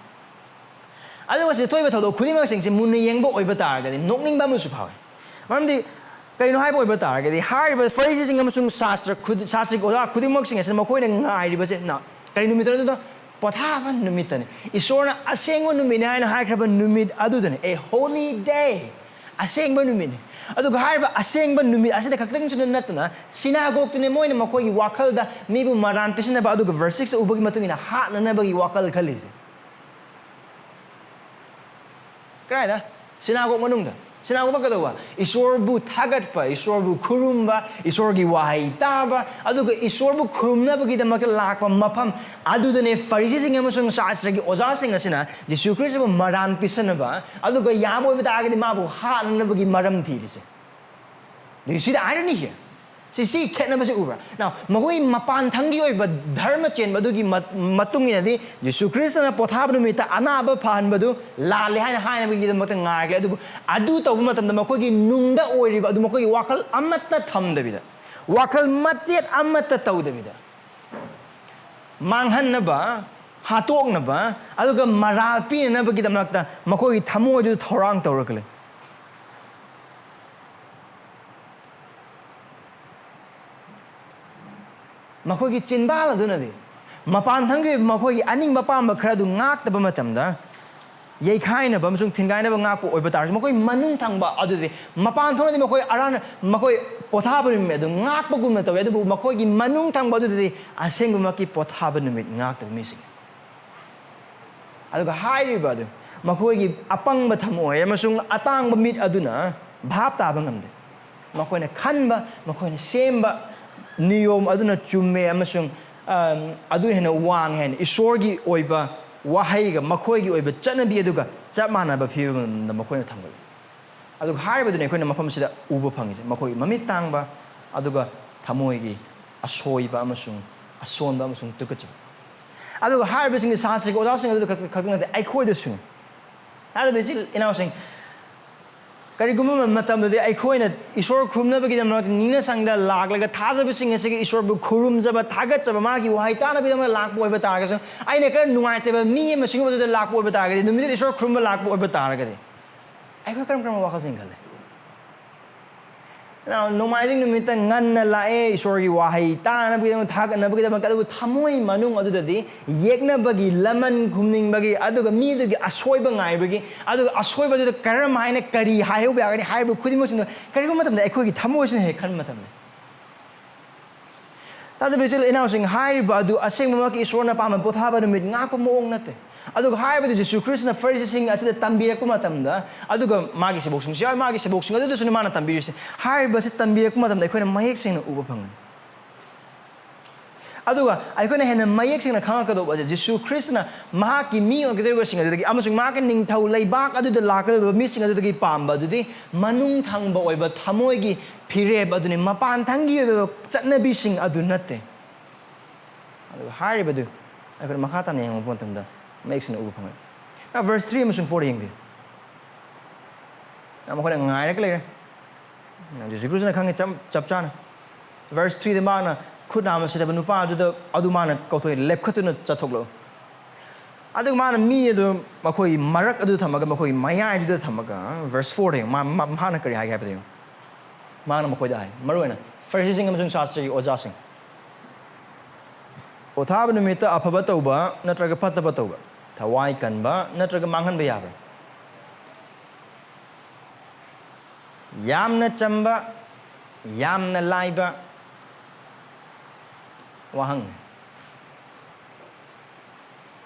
ꯑꯗꯨꯒ ꯁꯤ ꯊꯣꯛꯏꯕ ꯊꯧꯗꯣꯛ ꯈꯨꯗꯤꯡꯃꯛꯁꯤꯡꯁꯦ ꯃꯨꯟꯅ ꯌꯦꯡꯕ ꯑꯣꯏꯕ ꯇꯥꯔꯒꯗꯤ ꯅꯣꯛꯅꯤꯡꯕ ꯑꯃꯁꯨ ꯐꯥꯎꯏ ꯃꯔꯝꯗꯤ ꯀꯩꯅꯣ ꯍꯥꯏꯕ ꯑꯣꯏꯕ ꯇꯥꯔꯒꯗꯤ ꯍꯥꯏꯔꯤꯕ ꯐꯔꯤꯁꯤꯁꯤꯡ ꯑꯃꯁꯨꯡ ꯁꯥꯁꯇ꯭ꯔꯒꯤ ꯑꯣꯖꯥ ꯈꯨꯗꯤꯡꯃꯛꯁꯤꯡ ꯑꯁꯤꯅ ꯃꯈꯣꯏꯅ ꯉꯥꯏꯔꯤꯕꯁꯦ ꯀꯔꯤ ꯅꯨꯃꯤꯠꯇꯅꯣ ꯑꯗꯨꯗ ꯄꯣꯊꯥꯕ ꯅꯨꯃꯤꯠꯇꯅꯤ ꯏꯁꯣꯔꯅ ꯑꯁꯦꯡꯕ ꯅꯨꯃꯤꯠꯅꯤ ꯍꯥꯏꯅ ꯍꯥꯏꯈ꯭ꯔꯕ ꯅꯨꯃꯤꯠ ꯑꯗꯨꯗꯅꯤ a holy day ꯑꯁꯦꯡꯕ ꯅꯨꯃꯤꯠꯅꯤ ꯑꯗꯨꯒ ꯍꯥꯏꯔꯤꯕ ꯑꯁꯦꯡꯕ ꯅꯨꯃꯤꯠ ꯑꯁꯤꯗ ꯈꯛꯇꯪꯁꯨ ꯅꯠꯇꯅ ꯁꯤꯅꯥꯒꯣꯒꯇꯅꯤ ꯃꯣꯏꯅ ꯃꯈꯣꯏꯒꯤ ꯋꯥꯈꯜꯗ ꯃꯤꯕꯨ ꯃꯔꯥꯟ ꯄꯤꯁꯤꯟꯅꯕ ꯑꯗꯨꯒ ꯚꯔꯁ 6 ꯎꯕꯒꯤ ꯃꯇꯨꯡ ꯏꯟꯅ ꯍꯥꯠꯅꯅꯕꯒꯤ ꯋꯥꯈꯜ ꯈꯜꯂꯤꯁꯦ ꯀꯗꯥꯏꯗ ꯁꯤꯅꯥꯒꯣꯒ ꯃꯅꯨꯡꯗ ꯁꯤꯅꯥꯒꯣꯒ ꯀꯩꯗꯧꯕ ꯏꯁꯣꯔꯕꯨ ꯊꯥꯒꯠꯄ ꯏꯁꯣꯔꯕु ꯈꯨꯔꯨꯝꯕ ꯏꯁꯣꯔꯒꯤ ꯋꯥꯍꯩ ꯇꯥꯕ ꯑꯗꯨꯒ ꯏꯁꯣꯔꯕꯨ ꯈꯨꯔꯨꯝꯅꯕꯒꯤꯗꯃꯛꯇ ꯂꯥꯛꯄ ꯃꯐꯝ ꯑꯗꯨꯗꯅꯦ ꯐꯔꯤꯁꯤꯁꯤꯡ ꯑꯃꯁꯨꯡ ꯁꯥꯁꯇ꯭ꯔꯒꯤ ꯑꯣꯖꯥꯁꯤꯡ ꯑꯁꯤꯅ ꯖꯤꯁꯨ ꯈ꯭ꯔꯤꯁꯇꯕꯨ ꯃꯔꯥꯟ ꯄꯤꯁꯟꯅꯕ ꯑꯗꯨꯒ ꯌꯥꯕ ꯑꯣꯏꯕ ꯇꯥꯔꯒꯗꯤ ꯃꯥꯕꯨ ꯍꯥꯠꯅꯅꯕꯒꯤ ꯃꯔꯝ ꯊꯤꯔꯤꯁꯦ Do you see the irony here? ꯁꯤ ꯈꯦꯠꯅꯕꯁꯤ ꯎꯕ꯭ꯔꯥ ꯅꯥꯎ ꯃꯈꯣꯏ ꯃꯄꯥꯟ ꯊꯪꯒꯤ ꯑꯣꯏꯕ ꯙꯔꯃ ꯆꯦꯟꯕꯗꯨꯒꯤ ꯃꯇꯨꯡ ꯏꯟꯅꯗꯤ ꯖꯤꯁꯨ ꯈ꯭ꯔꯤꯁꯇꯅ ꯄꯣꯊꯥꯕ ꯅꯨꯃꯤꯠꯇ ꯑꯅꯥꯕ ꯐꯍꯟꯕꯗꯨ ꯂꯥꯜꯂꯦ ꯍꯥꯏꯅꯕꯒꯤꯗꯃꯛꯇ ꯉꯥꯏꯒꯦ ꯑꯗꯨꯕꯨ ꯑꯗꯨ ꯇꯧꯕ ꯃꯇꯝꯗ ꯃꯈꯣꯏꯒꯤ ꯅꯨꯡꯗ ꯑꯣꯏꯔꯤꯕ ꯑꯗꯨ ꯃꯈꯣꯏꯒꯤ ꯋꯥꯈꯜ ꯑꯃꯠꯇ ꯊꯝꯗꯕꯤꯗ ꯋꯥꯈꯜ ꯃꯆꯦꯠ ꯑꯃꯠꯇ ꯇꯧꯗꯕꯤꯗ ꯃꯥꯡꯍꯟꯅꯕ ꯍꯥꯠꯇꯣꯛꯅꯕ ꯑꯗꯨꯒ ꯃꯔꯥꯜ ꯄꯤꯅꯅꯕꯒꯤꯗꯃꯛꯇ ꯃꯈꯣꯏꯒꯤ ꯊꯃꯣꯏꯗꯨ ꯊꯧꯔꯥꯡ ꯇꯧꯔꯒ ꯂꯩ ꯃꯈꯣꯏꯒꯤ ꯆꯤꯟꯕꯥꯜ ꯑꯗꯨꯅꯗꯤ ꯃꯄꯥꯟ ꯊꯪꯒꯤ ꯃꯈꯣꯏꯒꯤ ꯑꯅꯤꯡꯕ ꯄꯥꯝꯕ ꯈꯔ ꯑꯗꯨ ꯉꯥꯛꯇꯕ ꯃꯇꯝꯗ ꯌꯩꯈꯥꯏꯅꯕ ꯑꯃꯁꯨꯡ ꯊꯤꯟꯒꯥꯏꯅꯕ ꯉꯥꯛꯄ ꯑꯣꯏꯕ ꯇꯥꯔꯁꯨ ꯃꯈꯣꯏ ꯃꯅꯨꯡ ꯊꯪꯕ ꯑꯗꯨꯗꯤ ꯃꯄꯥꯟ ꯊꯪꯅꯗꯤ ꯃꯈꯣꯏ ꯄꯣꯊꯥꯕ ꯅꯨꯃꯤꯠ ꯑꯗꯨ ꯉꯥꯛꯄꯒꯨꯝꯅ ꯇꯧꯋꯤ ꯑꯗꯨꯕꯨ ꯃꯈꯣꯏꯒꯤ ꯃꯅꯨꯡ ꯊꯪꯕ ꯑꯗꯨꯗꯤ ꯑꯁꯦꯡꯕꯃꯛꯀꯤ ꯄꯣꯊꯥꯕ ꯅꯨꯃꯤꯠ ꯉꯥꯛꯇꯕ ꯃꯤꯁꯤꯡ ꯑꯗꯨꯒ ꯍꯥꯏꯔꯤꯕ ꯑꯗꯨ ꯃꯈꯣꯏꯒꯤ ꯑꯄꯪꯕ ꯊꯃꯣꯏ ꯑꯃꯁꯨꯡ ꯑꯇꯥꯡꯕ ꯃꯤꯠ ꯑꯗꯨꯅ ꯚꯥꯞ ꯇꯥꯕ ꯉꯝꯗꯦ ꯃꯈꯣꯏꯅ ꯈꯟꯕ ꯃꯈꯣꯏꯅ ꯁꯦꯝꯕ ꯅꯤꯌꯣꯝ ꯑꯗꯨꯅ ꯆꯨꯝꯃꯦ ꯑꯃꯁꯨꯡ ꯑꯗꯨꯅ ꯍꯦꯟꯅ ꯋꯥꯡꯉꯦ ꯍꯥꯏꯅ ꯏꯁꯣꯔꯒꯤ ꯑꯣꯏꯕ ꯋꯥꯍꯩꯒ ꯃꯈꯣꯏꯒꯤ ꯑꯣꯏꯕ ꯆꯠꯅꯕꯤ ꯑꯗꯨꯒ ꯆꯞ ꯃꯥꯟꯅꯕ ꯐꯤꯕꯝꯗ ꯃꯈꯣꯏꯅ ꯊꯝꯒꯠꯂꯤ ꯑꯗꯨꯒ ꯍꯥꯏꯔꯤꯕꯗꯨꯅꯤ ꯑꯩꯈꯣꯏꯅ ꯃꯐꯝꯁꯤꯗ ꯎꯕ ꯐꯪꯉꯤꯁꯦ ꯃꯈꯣꯏꯒꯤ ꯃꯃꯤꯠ ꯇꯥꯡꯕ ꯑꯗꯨꯒ ꯊꯃꯣꯏꯒꯤ ꯑꯁꯣꯏꯕ ꯑꯃꯁꯨꯡ ꯑꯁꯣꯟꯕ ꯑꯃꯁꯨꯡ ꯇꯨꯀꯠꯆꯕ ꯑꯗꯨꯒ ꯍꯥꯏꯔꯤꯕꯁꯤꯡꯒꯤ ꯁꯥꯁꯇ꯭ꯔꯤꯒꯤ ꯑꯣꯖꯥꯁꯤꯡ ꯑꯗꯨꯗ ꯈꯛꯇ ꯅꯠꯇꯦ ꯑꯩꯈꯣꯏꯗꯁꯨꯅꯤ ꯑꯗꯨꯕꯨ ꯏꯆꯤꯜ ꯏꯅꯥꯎꯁꯤꯡ ꯀꯔꯤꯒꯨꯝꯕ ꯃꯇꯝꯗꯗꯤ ꯑꯩꯈꯣꯏꯅ ꯏꯁꯣꯔ ꯈꯨꯔꯨꯝꯅꯕꯒꯤꯗꯃꯛ ꯅꯤꯡꯅ ꯁꯪꯗ ꯂꯥꯛꯂꯒ ꯊꯥꯖꯕꯁꯤꯡ ꯑꯁꯤꯒꯤ ꯏꯁꯣꯔꯕꯨ ꯈꯨꯔꯨꯝꯖꯕ ꯊꯥꯒꯠꯆꯕ ꯃꯥꯒꯤ ꯋꯥꯍꯩ ꯇꯥꯅꯕꯒꯤꯗꯃꯛ ꯂꯥꯛꯄ ꯑꯣꯏꯕ ꯇꯥꯔꯒꯁꯨ ꯑꯩꯅ ꯈꯔ ꯅꯨꯡꯉꯥꯏꯇꯕ ꯃꯤ ꯑꯃ ꯁꯤꯒꯨꯝꯕꯗꯨꯗ ꯂꯥꯛꯄ ꯑꯣꯏꯕ ꯇꯥꯔꯒꯗꯤ ꯅꯨꯃꯤꯠꯇꯨꯗ ꯏꯁꯣꯔ ꯈꯨꯔꯨꯝꯕ ꯂꯥꯛꯄ ꯑꯣꯏꯕ ꯇꯥꯔꯒꯗꯤ ꯑꯩꯈꯣꯏ ꯀꯔꯝꯕ ꯋꯥꯈꯜꯁꯤꯡ ꯈꯜꯂꯦ ꯅꯣꯡꯃꯥꯏꯖꯤꯡ ꯅꯨꯃꯤꯠꯇ ꯉꯟꯅ ꯂꯥꯛꯑꯦ ꯏꯁꯣꯔꯒꯤ ꯋꯥꯍꯩ ꯇꯥꯅꯕꯒꯤꯗꯃꯛ ꯊꯥꯒꯠꯅꯕꯒꯤꯗꯃꯛ ꯑꯗꯨꯕꯨ ꯊꯃꯣꯏ ꯃꯅꯨꯡ ꯑꯗꯨꯗꯗꯤ ꯌꯦꯛꯅꯕꯒꯤ ꯂꯃꯟ ꯈꯨꯝꯅꯤꯡꯕꯒꯤ ꯑꯗꯨꯒ ꯃꯤꯗꯨꯒꯤ ꯑꯁꯣꯏꯕ ꯉꯥꯏꯕꯒꯤ ꯑꯗꯨꯒ ꯑꯁꯣꯏꯕꯗꯨꯗ ꯀꯔꯝ ꯍꯥꯏꯅ ꯀꯔꯤ ꯍꯥꯏꯍꯧꯕ ꯌꯥꯒꯅꯤ ꯍꯥꯏꯔꯤꯕ ꯈꯨꯗꯤꯡꯃꯛꯁꯤꯡꯗꯣ ꯀꯔꯤꯒꯨꯝꯕ ꯃꯇꯝꯗ ꯑꯩꯈꯣꯏꯒꯤ ꯊꯃꯣꯏꯁꯤꯅ ꯍꯦꯛ ꯈꯟꯕ ꯃꯇꯝꯗ ꯇꯥꯖꯕ ꯏꯆꯤꯜ ꯏꯅꯥꯎꯁꯤꯡ ꯍꯥꯏꯔꯤꯕ ꯑꯗꯨ ꯑꯁꯦꯡꯕꯃꯛꯀꯤ ꯏꯁꯣꯔꯅ ꯄꯥꯝꯕ ꯄꯣꯊꯥꯕ ꯅꯨꯃꯤꯠ ꯉꯥꯛꯄ ꯃꯑꯣꯡ ꯅꯠꯇꯦ ꯑꯗꯨꯒ ꯍꯥꯏꯔꯤꯕꯗꯨ ꯖꯤꯁꯨ ꯈ꯭ꯔꯤꯁꯇꯅ ꯐꯔꯤꯁꯤꯁꯤꯡ ꯑꯁꯤꯗ ꯇꯝꯕꯤꯔꯛꯄ ꯃꯇꯝꯗ ꯑꯗꯨꯒ ꯃꯥꯒꯤ ꯁꯦꯕꯣꯛꯁꯤꯡꯁꯨ ꯌꯥꯎꯏ ꯃꯥꯒꯤ ꯁꯦꯕꯣꯛꯁꯤꯡ ꯑꯗꯨꯗꯁꯨꯅꯤ ꯃꯥꯅ ꯇꯝꯕꯤꯔꯤꯁꯦ ꯍꯥꯏꯔꯤꯕꯁꯤ ꯇꯝꯕꯤꯔꯛꯄ ꯃꯇꯝꯗ ꯑꯩꯈꯣꯏꯅ ꯃꯌꯦꯛ ꯁꯦꯡꯅ ꯎꯕ ꯐꯪꯒꯅꯤ ꯑꯗꯨꯒ ꯑꯩꯈꯣꯏꯅ ꯍꯦꯟꯅ ꯃꯌꯦꯛ ꯁꯦꯡꯅ ꯈꯪꯉꯛꯀꯗꯧꯕꯁꯦ ꯖꯤꯁꯨ ꯈ꯭ꯔꯤꯁꯇꯅ ꯃꯍꯥꯛꯀꯤ ꯃꯤ ꯑꯣꯏꯒꯗꯧꯔꯤꯕꯁꯤꯡ ꯑꯗꯨꯗꯒꯤ ꯑꯃꯁꯨꯡ ꯃꯍꯥꯛꯀꯤ ꯅꯤꯡꯊꯧ ꯂꯩꯕꯥꯛ ꯑꯗꯨꯗ ꯂꯥꯛꯀꯗꯧꯔꯤꯕ ꯃꯤꯁꯤꯡ ꯑꯗꯨꯗꯒꯤ ꯄꯥꯝꯕ ꯑꯗꯨꯗꯤ ꯃꯅꯨꯡ ꯊꯪꯕ ꯑꯣꯏꯕ ꯊꯃꯣꯏꯒꯤ ꯐꯤꯔꯦꯞ ꯑꯗꯨꯅꯤ ꯃꯄꯥꯟ ꯊꯪꯒꯤ ꯑꯣꯏꯕ ꯆꯠꯅꯕꯤꯁꯤꯡ ꯑꯗꯨ ꯅꯠꯇꯦ ꯑꯗꯨꯒ ꯍꯥꯏꯔꯤꯕꯗꯨ ꯑꯩꯈꯣꯏꯅ ꯃꯈꯥ ꯇꯥꯅ ꯌꯦꯡꯕ ꯃꯇꯝꯗ ꯃꯌꯦꯛ ꯁꯦꯡꯅ ꯎꯕ ꯐꯪꯒꯅꯤ ꯚꯔꯁ 3 ꯑꯃꯁꯨꯡ 4 ꯌꯦꯡꯕꯤꯌꯨ ꯃꯈꯣꯏꯅ ꯉꯥꯏꯔꯒ ꯂꯩꯔꯦ ꯖꯤꯁꯨ ꯈ꯭ꯔꯤꯁꯇꯅ ꯈꯪꯉꯦ ꯆꯞ ꯆꯥꯅ ꯚꯔꯁ 3ꯗ ꯃꯥꯅ ꯈꯨꯠ ꯅꯥꯝꯃ ꯁꯤꯗꯕ ꯅꯨꯄꯥ ꯑꯗꯨ ꯃꯥꯅ ꯀꯧꯊꯣꯛꯑꯦ ꯂꯦꯞꯈꯠꯇꯨꯅ ꯆꯠꯊꯣꯛꯂꯛꯎ ꯑꯗꯨꯒ ꯃꯥꯅ ꯃꯤ ꯑꯗꯨ ꯃꯈꯣꯏꯒꯤ ꯃꯔꯛ ꯑꯗꯨ ꯊꯝꯃꯒ ꯃꯈꯣꯏꯒꯤ ꯃꯌꯥꯏꯗꯨꯗ ꯊꯝꯃꯒ ꯚꯔꯁ 4ꯗ ꯌꯦꯡꯉꯨ ꯃꯥꯅ ꯀꯔꯤ ꯍꯥꯏꯒꯦ ꯍꯥꯏꯕꯗ ꯌꯦꯡꯉꯨ ꯃꯥꯅ ꯃꯈꯣꯏꯗ ꯍꯥꯏ ꯃꯔꯨꯑꯣꯏꯅ ꯐꯔꯤꯁꯤꯁꯤꯡ ꯑꯃꯁꯨꯡ ꯁꯥꯁꯇ꯭ꯔꯒꯤ ꯑꯣꯖꯥꯁꯤꯡ ꯄꯣꯊꯥꯕ ꯅꯨꯃꯤꯠꯇ ꯑꯐꯕ ꯇꯧꯕ ꯅꯠꯇ꯭ꯔꯒ ꯐꯠꯇꯕ ꯇꯧꯕ ꯊꯋꯥꯏ ꯀꯟꯕ ꯅꯠꯇ꯭ꯔꯒ ꯃꯥꯡꯍꯟꯕ ꯌꯥꯕ꯭ꯔꯥ ꯌꯥꯝꯅ ꯆꯝꯕ ꯌꯥꯝꯅ ꯂꯥꯏꯕ ꯋꯥꯍꯪ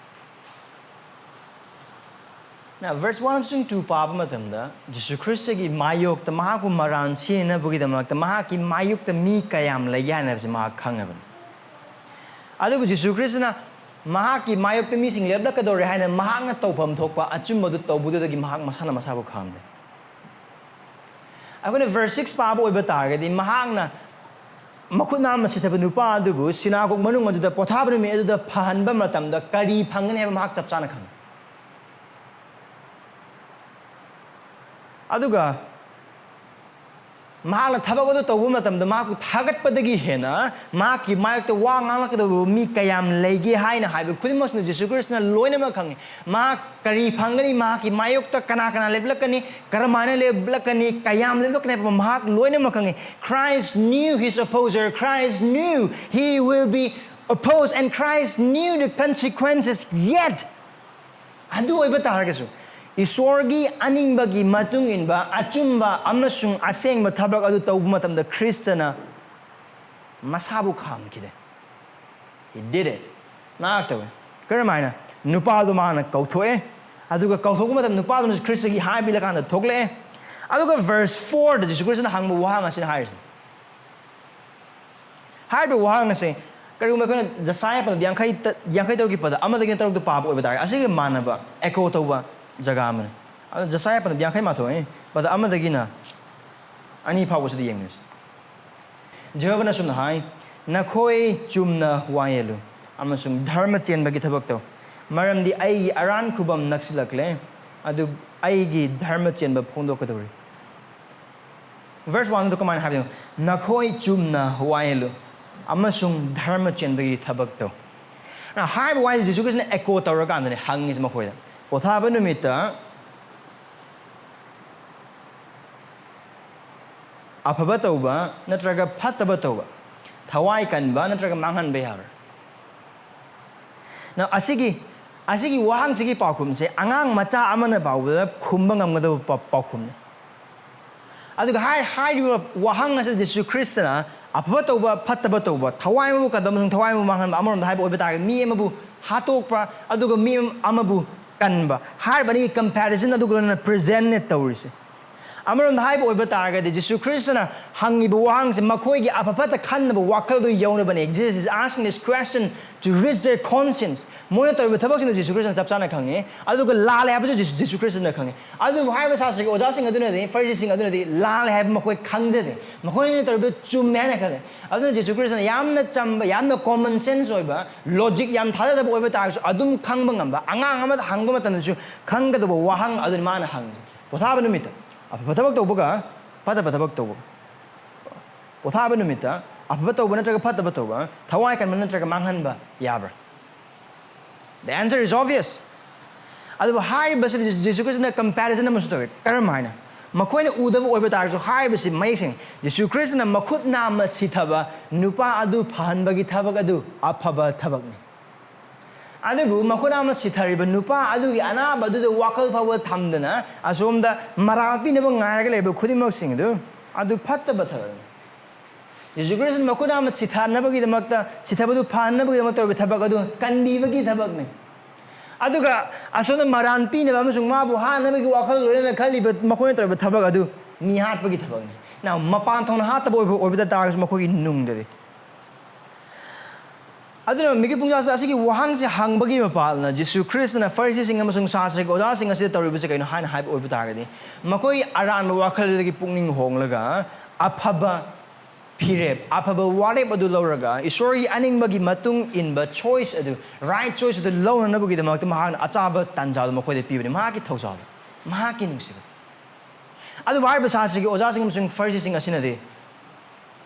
ꯚꯔꯁ 1 ꯑꯃꯁꯨꯡ 2 ꯄꯥꯕ ꯃꯇꯝꯗ ꯖꯤꯁꯨ ꯈ꯭ꯔꯤꯁꯇꯒꯤ ꯃꯥꯌꯣꯛꯇ ꯃꯍꯥꯛꯄꯨ ꯃꯔꯥꯟ ꯁꯤꯅꯅꯕꯒꯤꯗꯃꯛꯇ ꯃꯍꯥꯛꯀꯤ ꯃꯥꯌꯣꯛꯇ ꯃꯤ ꯀꯌꯥꯝ ꯂꯩꯒꯦ ꯍꯥꯏꯕꯁꯤ ꯃꯍꯥꯛ ꯈꯪꯉꯕꯅꯤ ꯑꯗꯨꯕꯨ ꯖꯤꯁꯨ ꯈ꯭ꯔꯤꯁꯇꯅ ꯃꯍꯥꯛꯀꯤ ꯃꯥꯌꯣꯛꯇ ꯃꯤꯁꯤꯡ ꯂꯦꯞꯂꯛꯀꯗꯧꯔꯦ ꯍꯥꯏꯅ ꯃꯍꯥꯛꯅ ꯇꯧꯐꯝ ꯊꯣꯛꯄ ꯑꯆꯨꯝꯕꯗꯨ ꯇꯧꯕꯗꯨꯗꯒꯤ ꯃꯍꯥꯛ ꯃꯁꯥꯅ ꯃꯁꯥꯕꯨ ꯈꯥꯝꯗꯦ ꯑꯩꯈꯣꯏꯅ ꯚꯔꯁ 6 ꯄꯥꯕ ꯑꯣꯏꯕ ꯇꯥꯔꯒꯗꯤ ꯃꯍꯥꯛꯅ ꯃꯈꯨꯠ ꯅꯥꯝꯃ ꯁꯤꯊꯕ ꯅꯨꯄꯥ ꯑꯗꯨꯕꯨ ꯁꯤꯅꯥꯒꯣꯛ ꯃꯅꯨꯡ ꯑꯗꯨꯗ ꯄꯣꯊꯥꯕ ꯅꯨꯃꯤꯠ ꯑꯗꯨꯗ ꯐꯍꯟꯕ ꯃꯇꯝꯗ ꯀꯔꯤ ꯐꯪꯒꯅꯤ ꯍꯥꯏꯕ ꯃꯍꯥꯛ ꯆꯞ ꯆꯥꯅ ꯈꯪꯉꯤ ꯑꯗꯨꯒ ꯃꯍꯥꯛꯅ ꯊꯕꯛ ꯑꯗꯨ ꯇꯧꯕ ꯃꯇꯝꯗ ꯃꯍꯥꯛꯄꯨ ꯊꯥꯒꯠꯄꯗꯒꯤ ꯍꯦꯟꯅ ꯃꯍꯥꯛꯀꯤ ꯃꯥꯌꯣꯛꯇ ꯋꯥ ꯉꯥꯡꯂꯛꯀꯗꯕ ꯃꯤ ꯀꯌꯥꯝ ꯂꯩꯒꯦ ꯍꯥꯏꯅ ꯍꯥꯏꯕ ꯈꯨꯗꯤꯡꯃꯛꯁꯤꯅ ꯖꯤꯁꯨ ꯈ꯭ꯔꯤꯁꯇꯅ ꯂꯣꯏꯅꯃꯛ ꯈꯪꯉꯤ ꯃꯍꯥꯛ ꯀꯔꯤ ꯐꯪꯒꯅꯤ ꯃꯍꯥꯛꯀꯤ ꯃꯥꯌꯣꯛꯇ ꯀꯅꯥ ꯂꯦꯞꯂꯛꯀꯅꯤ ꯀꯔꯝꯍꯥꯏꯅ ꯂꯦꯞꯂꯛꯀꯅꯤ ꯀꯌꯥꯝ ꯂꯦꯞꯂꯛꯀꯅꯤ ꯍꯥꯏꯕ ꯃꯍꯥꯛ ꯂꯣꯏꯅꯃꯛ ꯈꯪꯉꯤ Christ knew his opposer Christ knew he will be opposed and Christ knew the consequences yet ꯑꯗꯨ ꯑꯣꯏꯕ ꯇꯥꯔꯒꯁꯨ ꯏꯁꯣꯔꯒꯤ ꯑꯅꯤꯡꯕꯒꯤ ꯃꯇꯨꯡ ꯏꯟꯕ ꯑꯆꯨꯝꯕ ꯑꯃꯁꯨꯡ ꯑꯁꯦꯡꯕ ꯊꯕꯛ ꯑꯗꯨ ꯇꯧꯕ ꯃꯇꯝꯗ ꯈ꯭ꯔꯤꯁꯇꯅ ꯃꯁꯥꯕꯨ ꯈꯥꯝꯈꯤꯗꯦ He did it ꯃꯍꯥꯛ ꯇꯧꯋꯦ ꯀꯔꯝꯍꯥꯏꯅ ꯅꯨꯄꯥꯗꯨ ꯃꯥꯅ ꯀꯧꯊꯣꯛꯑꯦ ꯑꯗꯨꯒ ꯀꯧꯊꯣꯛꯄ ꯃꯇꯝꯗ ꯅꯨꯄꯥꯗꯨꯅ ꯈ꯭ꯔꯤꯁꯇꯒꯤ ꯍꯥꯏꯕꯤꯔꯀꯥꯟꯗ ꯊꯣꯛꯂꯛꯑꯦ ꯑꯗꯨꯒ ꯚꯔꯁ 4ꯗ ꯖꯤꯁꯨ ꯈ꯭ꯔꯤꯁꯇꯅ ꯍꯪꯕ ꯋꯥꯍꯪ ꯑꯁꯤꯅ ꯍꯥꯏꯔꯤꯁꯦ ꯍꯥꯏꯔꯤꯕ ꯋꯥꯍꯪ ꯑꯁꯦ ꯀꯔꯤꯒꯨꯝꯕ ꯑꯩꯈꯣꯏꯅ ꯖꯁꯥꯏ ꯄꯗ 50 ꯄꯗ ꯑꯃꯗꯒꯤ 3 ꯄꯥꯕ ꯑꯣꯏꯕ ꯇꯥꯔꯒꯗꯤ ꯑꯁꯤꯒ ꯃꯥꯟꯅꯕ ꯑꯦꯀꯣ ꯇꯧꯕ ꯖꯒꯥ ꯑꯃꯅꯤ ꯑꯗꯨ ꯖꯁꯥꯏ ꯄꯗ 51 ꯄꯗ ꯑꯃꯗꯒꯤꯅ 2 ꯐꯥꯎꯕꯁꯤꯗ ꯌꯦꯡꯉꯁꯤ ꯖꯦꯍꯣꯚꯥꯅ ꯑꯁꯨꯝꯅ ꯍꯥꯏ ꯅꯈꯣꯏ ꯆꯨꯝꯅ ꯋꯥꯌꯦꯜꯂꯨ ꯑꯃꯁꯨꯡ ꯙꯔꯃ ꯆꯦꯟꯕꯒꯤ ꯊꯕꯛ ꯇꯧ ꯃꯔꯝꯗꯤ ꯑꯩꯒꯤ ꯑꯔꯥꯟ ꯈꯨꯕꯝ ꯅꯛꯁꯤꯜꯂꯛꯂꯦ ꯑꯗꯨ ꯑꯩꯒꯤ ꯙꯔꯃ ꯆꯦꯟꯕ ꯐꯣꯡꯗꯣꯛꯀꯗꯧꯔꯤ ꯚꯔꯁ 1ꯗ ꯀꯃꯥꯏꯅ ꯍꯥꯏꯕꯅꯣ ꯅꯈꯣꯏ ꯆꯨꯝꯅ ꯋꯥꯌꯦꯜꯂꯨ ꯑꯃꯁꯨꯡ ꯙꯔꯃ ꯆꯦꯟꯕꯒꯤ ꯊꯕꯛ ꯇꯧ ꯍꯥꯏꯔꯤꯕ ꯋꯥꯍꯩꯁꯤ ꯖꯤꯁꯨ ꯈ꯭ꯔꯤꯁꯇꯅ ꯑꯦꯀꯣ ꯇꯧꯔꯀꯥꯟꯗꯅꯦ ꯍꯪꯉꯤꯁꯦ ꯃꯈꯣꯏꯗ ꯄꯣꯊꯥꯕ ꯅꯨꯃꯤꯠꯇ ꯑꯐꯕ ꯇꯧꯕ ꯅꯠꯇ꯭ꯔꯒ ꯐꯠꯇꯕ ꯇꯧꯕ ꯊꯋꯥꯏ ꯀꯟꯕ ꯅꯠꯇ꯭ꯔꯒ ꯃꯥꯡꯍꯟꯕ ꯌꯥꯕ꯭ꯔꯥ ꯑꯁꯤꯒꯤ ꯋꯥꯍꯪꯁꯤꯒꯤ ꯄꯥꯎꯈꯨꯝꯁꯦ ꯑꯉꯥꯡ ꯃꯆꯥ ꯑꯃꯅ ꯐꯥꯎꯕꯗ ꯈꯨꯝꯕ ꯉꯝꯒꯗꯕ ꯄꯥꯎꯈꯨꯝꯅꯤ ꯑꯗꯨꯒ ꯍꯥꯏꯔꯤꯕ ꯋꯥꯍꯪ ꯑꯁꯤ ꯖꯤꯁꯨ ꯈ꯭ꯔꯤꯁꯇꯅ ꯑꯐꯕ ꯇꯧꯕ ꯐꯠꯇꯕ ꯇꯧꯕ ꯊꯋꯥꯏ ꯑꯃꯕꯨ ꯀꯟꯕ ꯑꯃꯁꯨꯡ ꯊꯋꯥꯏ ꯑꯃꯕꯨ ꯃꯥꯡꯍꯟꯕ ꯑꯃꯔꯣꯝꯗ ꯍꯥꯏꯕ ꯑꯣꯏꯕ ꯇꯥꯔꯒꯗꯤ ꯃꯤ ꯑꯃꯕꯨ ꯍꯥꯠꯇꯣꯛꯄ ꯑꯗꯨꯒ ꯃꯤ ꯑꯃꯕꯨ kanba harbani comparison adugulana present ne tawrise amaram haiba oiba taragadi Jisu Christna hangi bu wang se makoi gi apapata khanna bu wakal do yona bane Jesus is asking this question to raise their conscience monitor with tabak sin Jisu Christna chapchana khange aduga lal haiba Jisu Christna khange adu haiba sa se oja sing aduna de Pharisee sing aduna de lal haiba makoi khangje de makoi ne tar be chum mena khale adu Jisu Christna yamna chamba yamna common sense oiba logic yam thada da oiba tar adum khangba ngamba angang ama hangba matan ju khangga do wahang adu mana hang pothaba numita Apatabak toba patabatabak toba. Pothaba numita, apatoba natraga patabatoba, Tawai can manatraga manghanba yabra. The answer is obvious. Adu high basis Jisu Christ comparison namustoit, Karamina. Makoina Udava orbitars so high basis amazing. Jisu Christ na makut nama sitaba, nupa adu panbagi tabagadu, apaba tabagni. Adu makunama sithariba nupa adugi anaba adu wakal power thamdana asomda maramdi ne ngarga lebe khudimak singdu adu phattaba thabani Jisu Christ makunama sithanabagi damakta sithabadu phanabagi damakta thabak adu kanbibagi thabakni aduga asomda maramdi ne amasung mabu hanabagi wakal loina khaliba makuna tor thabak adu mihatpagi thabakni now mapan thona hatabo obida targas makogi nungde aduna migi pungja sa asigi wahang se hangbagi mapalna Jisu Christ na Pharisee sing amasung sa se oja sing ase tawribu se kaino haina haib oibu targadi makoi aran wakal dagi pungning honglaga aphaba phirep aphaba warep adu lawraga isori aning bagi matung inba choice adu right choice adu lawna nabugi damak mahan achaba tanjal makoi de pibani mahaki thawjal mahaki nungsiba adu wai ba sa se oja sing amasung Pharisee sing asina de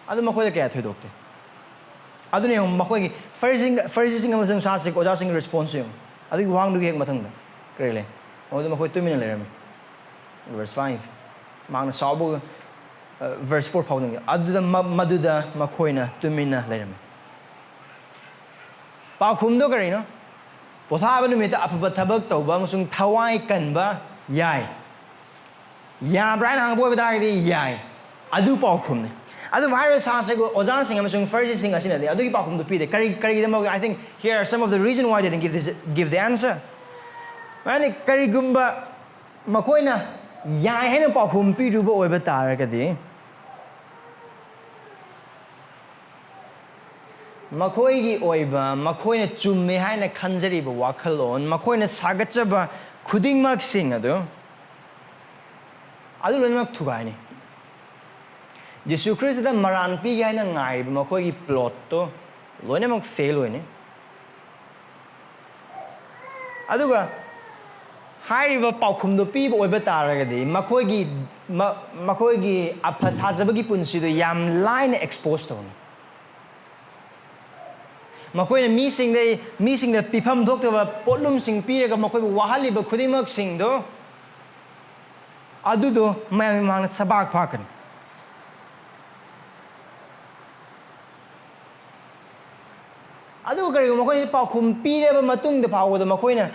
adu makoi de kya thoidokte adune yung makoy Pharisee sing amasung sa se oja sing response yung adu wang dugi hek mathang da krele odu makoy 2 minute leram verse 5 mangna sabu verse 4 phawdung adu da maduda makoy na 2 minute leram pa khum do kari no pothaba numita apaba thabak tawba amasung thawai kanba yai ya brain hang boy badai di yai adu pa khum ne adu virus has go oja sing amasung Pharisee sing asina de adu gi pakum do pide kari demo I think here are some of the reason why they didn't give the answer mani kari gumba makoina ya hena pakum pi du bo oiba tar ka di makoi gi oiba makoina chumme haina khanjari ba wakhalon makoina sagachaba khudingmak sing adu loimak thugai Jisu Christ da maran pi ga na ngai ba makoi gi plot to loina mak fail hoine aduga hairiba paukhum do pi bo oiba taraga di makoi gi aphasa gi punsi do yam line expose to makoi na mi sing de pifam dok ba potlum sing pi ga makoi wahali ba khudimak sing do adu do mayam mang sabak phakan adu kari makoi paukhum pire ba matung de phawo da makoi na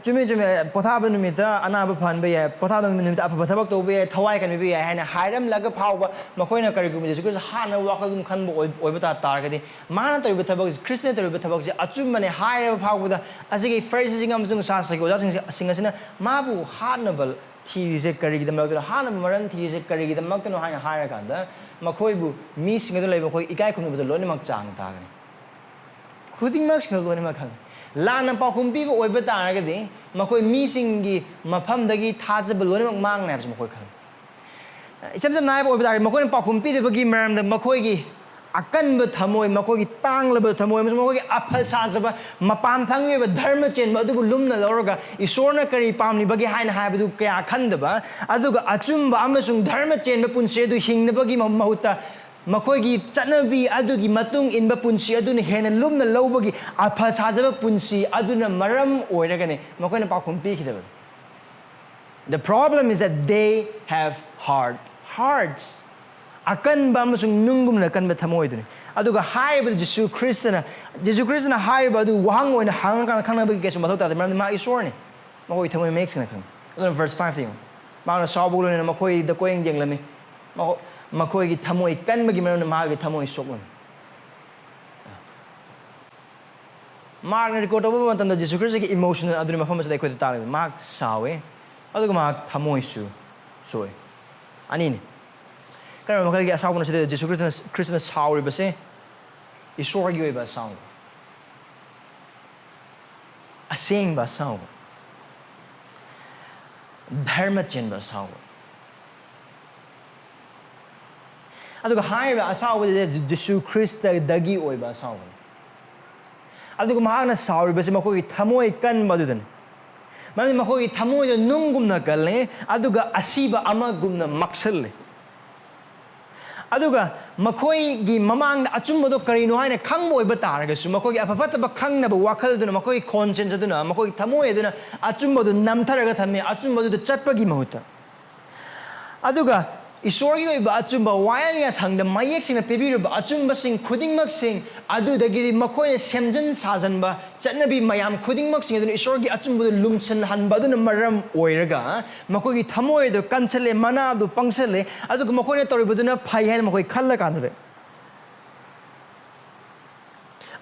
chumi pothaba numita anaba phan ba ya pothaba numita apa thabak to be thawai kan be ya haina hairam laga phawo ba makoi na kari gum Jisu Christ hana wakal gum khan bo oiba ta tar ga di mana to be thabak Christian to be thabak je achum mane haira phawo da asigi Pharisee sing am sung sa sa oja sing asina mabu hanabal thiri je kari gi damak hana maran thiri je kari gi damak no haina haira kan da makoi bu mi sing do lai makoi ikai khum bu lo ni mak chang ta ga khudingmak khagone makhang lana paukhum pi bo oiba ta ga di makoi mi singi mafam dagi thajaba lone mak mang na makoi khang isam nai bo oiba ta makoi paukhum pi de bagi maram da makoi gi akan ba thamoi makoi gi tang la ba thamoi makoi gi apha sajaba mapan thangwe ba dharma chen ba adu lumna loroga isorna kari pamni bagi haina ha ba du kya khandaba aduga achumba amasung dharma chen ba punse du hingna bagi mahuta makoigi chanabi adugi matung inba punsi aduna hena lumna lobagi apha sajaba punsi aduna maram oiragane makoina pakhum pi khidaba the problem is that they have hard hearts akan ba masung nungum na kan ba thamoi duni aduga haiba Jisu Christ na haiba adu wahang oina hang kan khangna ba kesu mathau ta de maram ma isor ne makoi thamoi makes na khang aduna verse 5 thing ma na sabu lo ne makoi da koing jeng lami makoi gi thamoi kan bagi maram ma gi thamoi sokun Mark record over one time the Jisu Christ emotional aduna mafam sa ko ta Mark sawe aduga Mark thamoi su soy ani kaya makal gi asaw na sa Jisu Christ na sawe ba se isor gi ba saw Asengba saw dharma chen ba saw aduga haiba asaw de Jisu Christ dagi oi ba saw aduga mahana saw ba se makoi thamoi kan madudan mani makoi thamoi de nungumna kalle aduga asiba amagumna maksal aduga makoi gi mamang achumbo karino haina khangbo iba taraga su makoi apapata ba khangna ba wakal duna makoi conscience duna makoi thamoi duna achumbo du namtharaga thamme achumbo du chatpagi mahuta aduga isori iba achumba while ya thangda mayek sing na pebi ba achumba sing khuding mak sing adu dagi makoi semjan sajan ba chatnabi mayam khuding mak sing duna isori achumbo lumsan han ba duna maram oiraga makoi gi thamoi do kansele mana do pangsele adu makoi tori buduna phai han makoi khalla kanre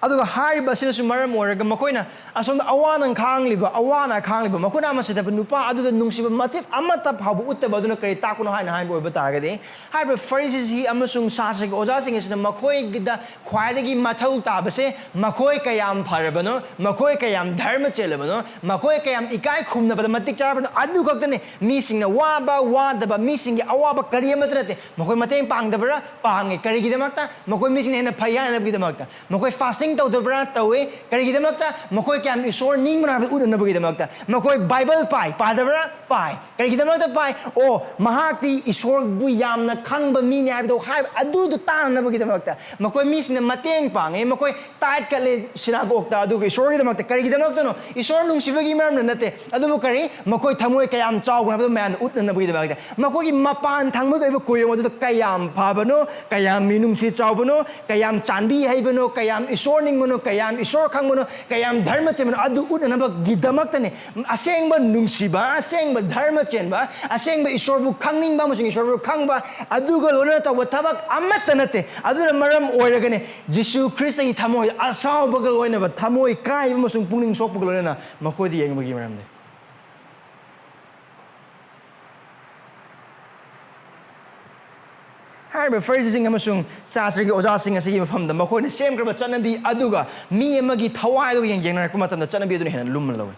aduga haiba sina su maram oiraga makoi na asomda awana khangliba makoi na masita nupa adu nungsiba machet amata phabu uttaba duna kari takuno haina haiba oiba targade haiba pharisees hi amasung sasag oja sing isna makoi gida khwaidagi mathau tabase makoi kayam pharabano makoi kayam dharma chelabano makoi kayam ikai khumna bada matik charabano adu kaktane mi singna wadaba mi singi awaba kari amatrate makoi mateng pangdabra pange kari gidamakta makoi mi singna hena phayana gidamakta makoi fasting tawdabra tawe kari gidamakta makoi kayam isor ning mana udana gidamakta makoi bible pai padabra pai kari gidamakta pai o mahakti isor bu yamna khangba mi ne habdo hai adu du tan na gidamakta makoi mi singna mateng pange makoi tait kale sinagok ta adu isor gidamakta kari gidamakta no isor nung sibagi maram na nate adu kari makoi thamoi kayam chaw na man udana gidamakta makoi gi mapan thangmo ko koyong adu kayam phabano kayam minung si chawbano kayam chanbi haibano kayam isor ning mono kayam isor khangmono kayam dharma chemano adu udana gidamakta ne asengba nungsiba asengba dharma chenba asengba isor bu khangning ba musing isor bu khangba adu go lona ta wathabak amatta nate adu maram oiragane Jisu Christ gi thamoi asaw bagal oina ba thamoi kai musung pungning sok bagal lona makoi di yeng bagi maram de haiba pharisees sing amasung sasri gi oja sing asigi mafam da makoi ne sem kraba chanabi aduga mi amagi thawai do yeng jengna kuma tam da chanabi adu ne hena lum lawe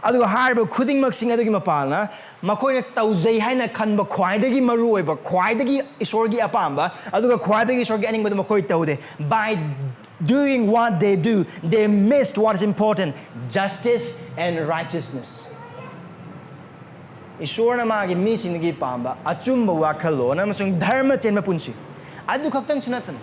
aduga haiba khuding mak sing adugi mapalna makoi ne taujai haina khanba khwaidagi maru oiba khwaidagi isorgi apamba aduga khwaidagi isorgi aning badu makoi taude by doing what they do they missed what is important justice and righteousness Isor na magi missing nagi pamba achumba wakalo na masung dharma chenma punsi adu khaktang sinatan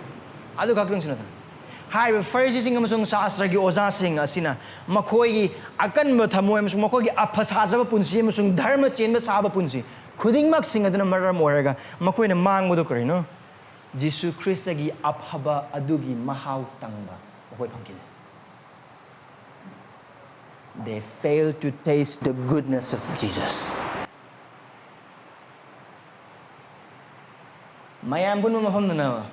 haiba pharisees sing amasung sastra gi oja sing asina makoi gi akan ba thamoi amasung makoi gi aphasajaba punsi amasung dharma chenba saba punsi khuding mak sing aduna maram oraga makoi na mangbodo karino Jisu Christ gi aphaba adugi mahau tangba makoi phangkide they fail to taste the goodness of Jesus Mayam pun mafam dana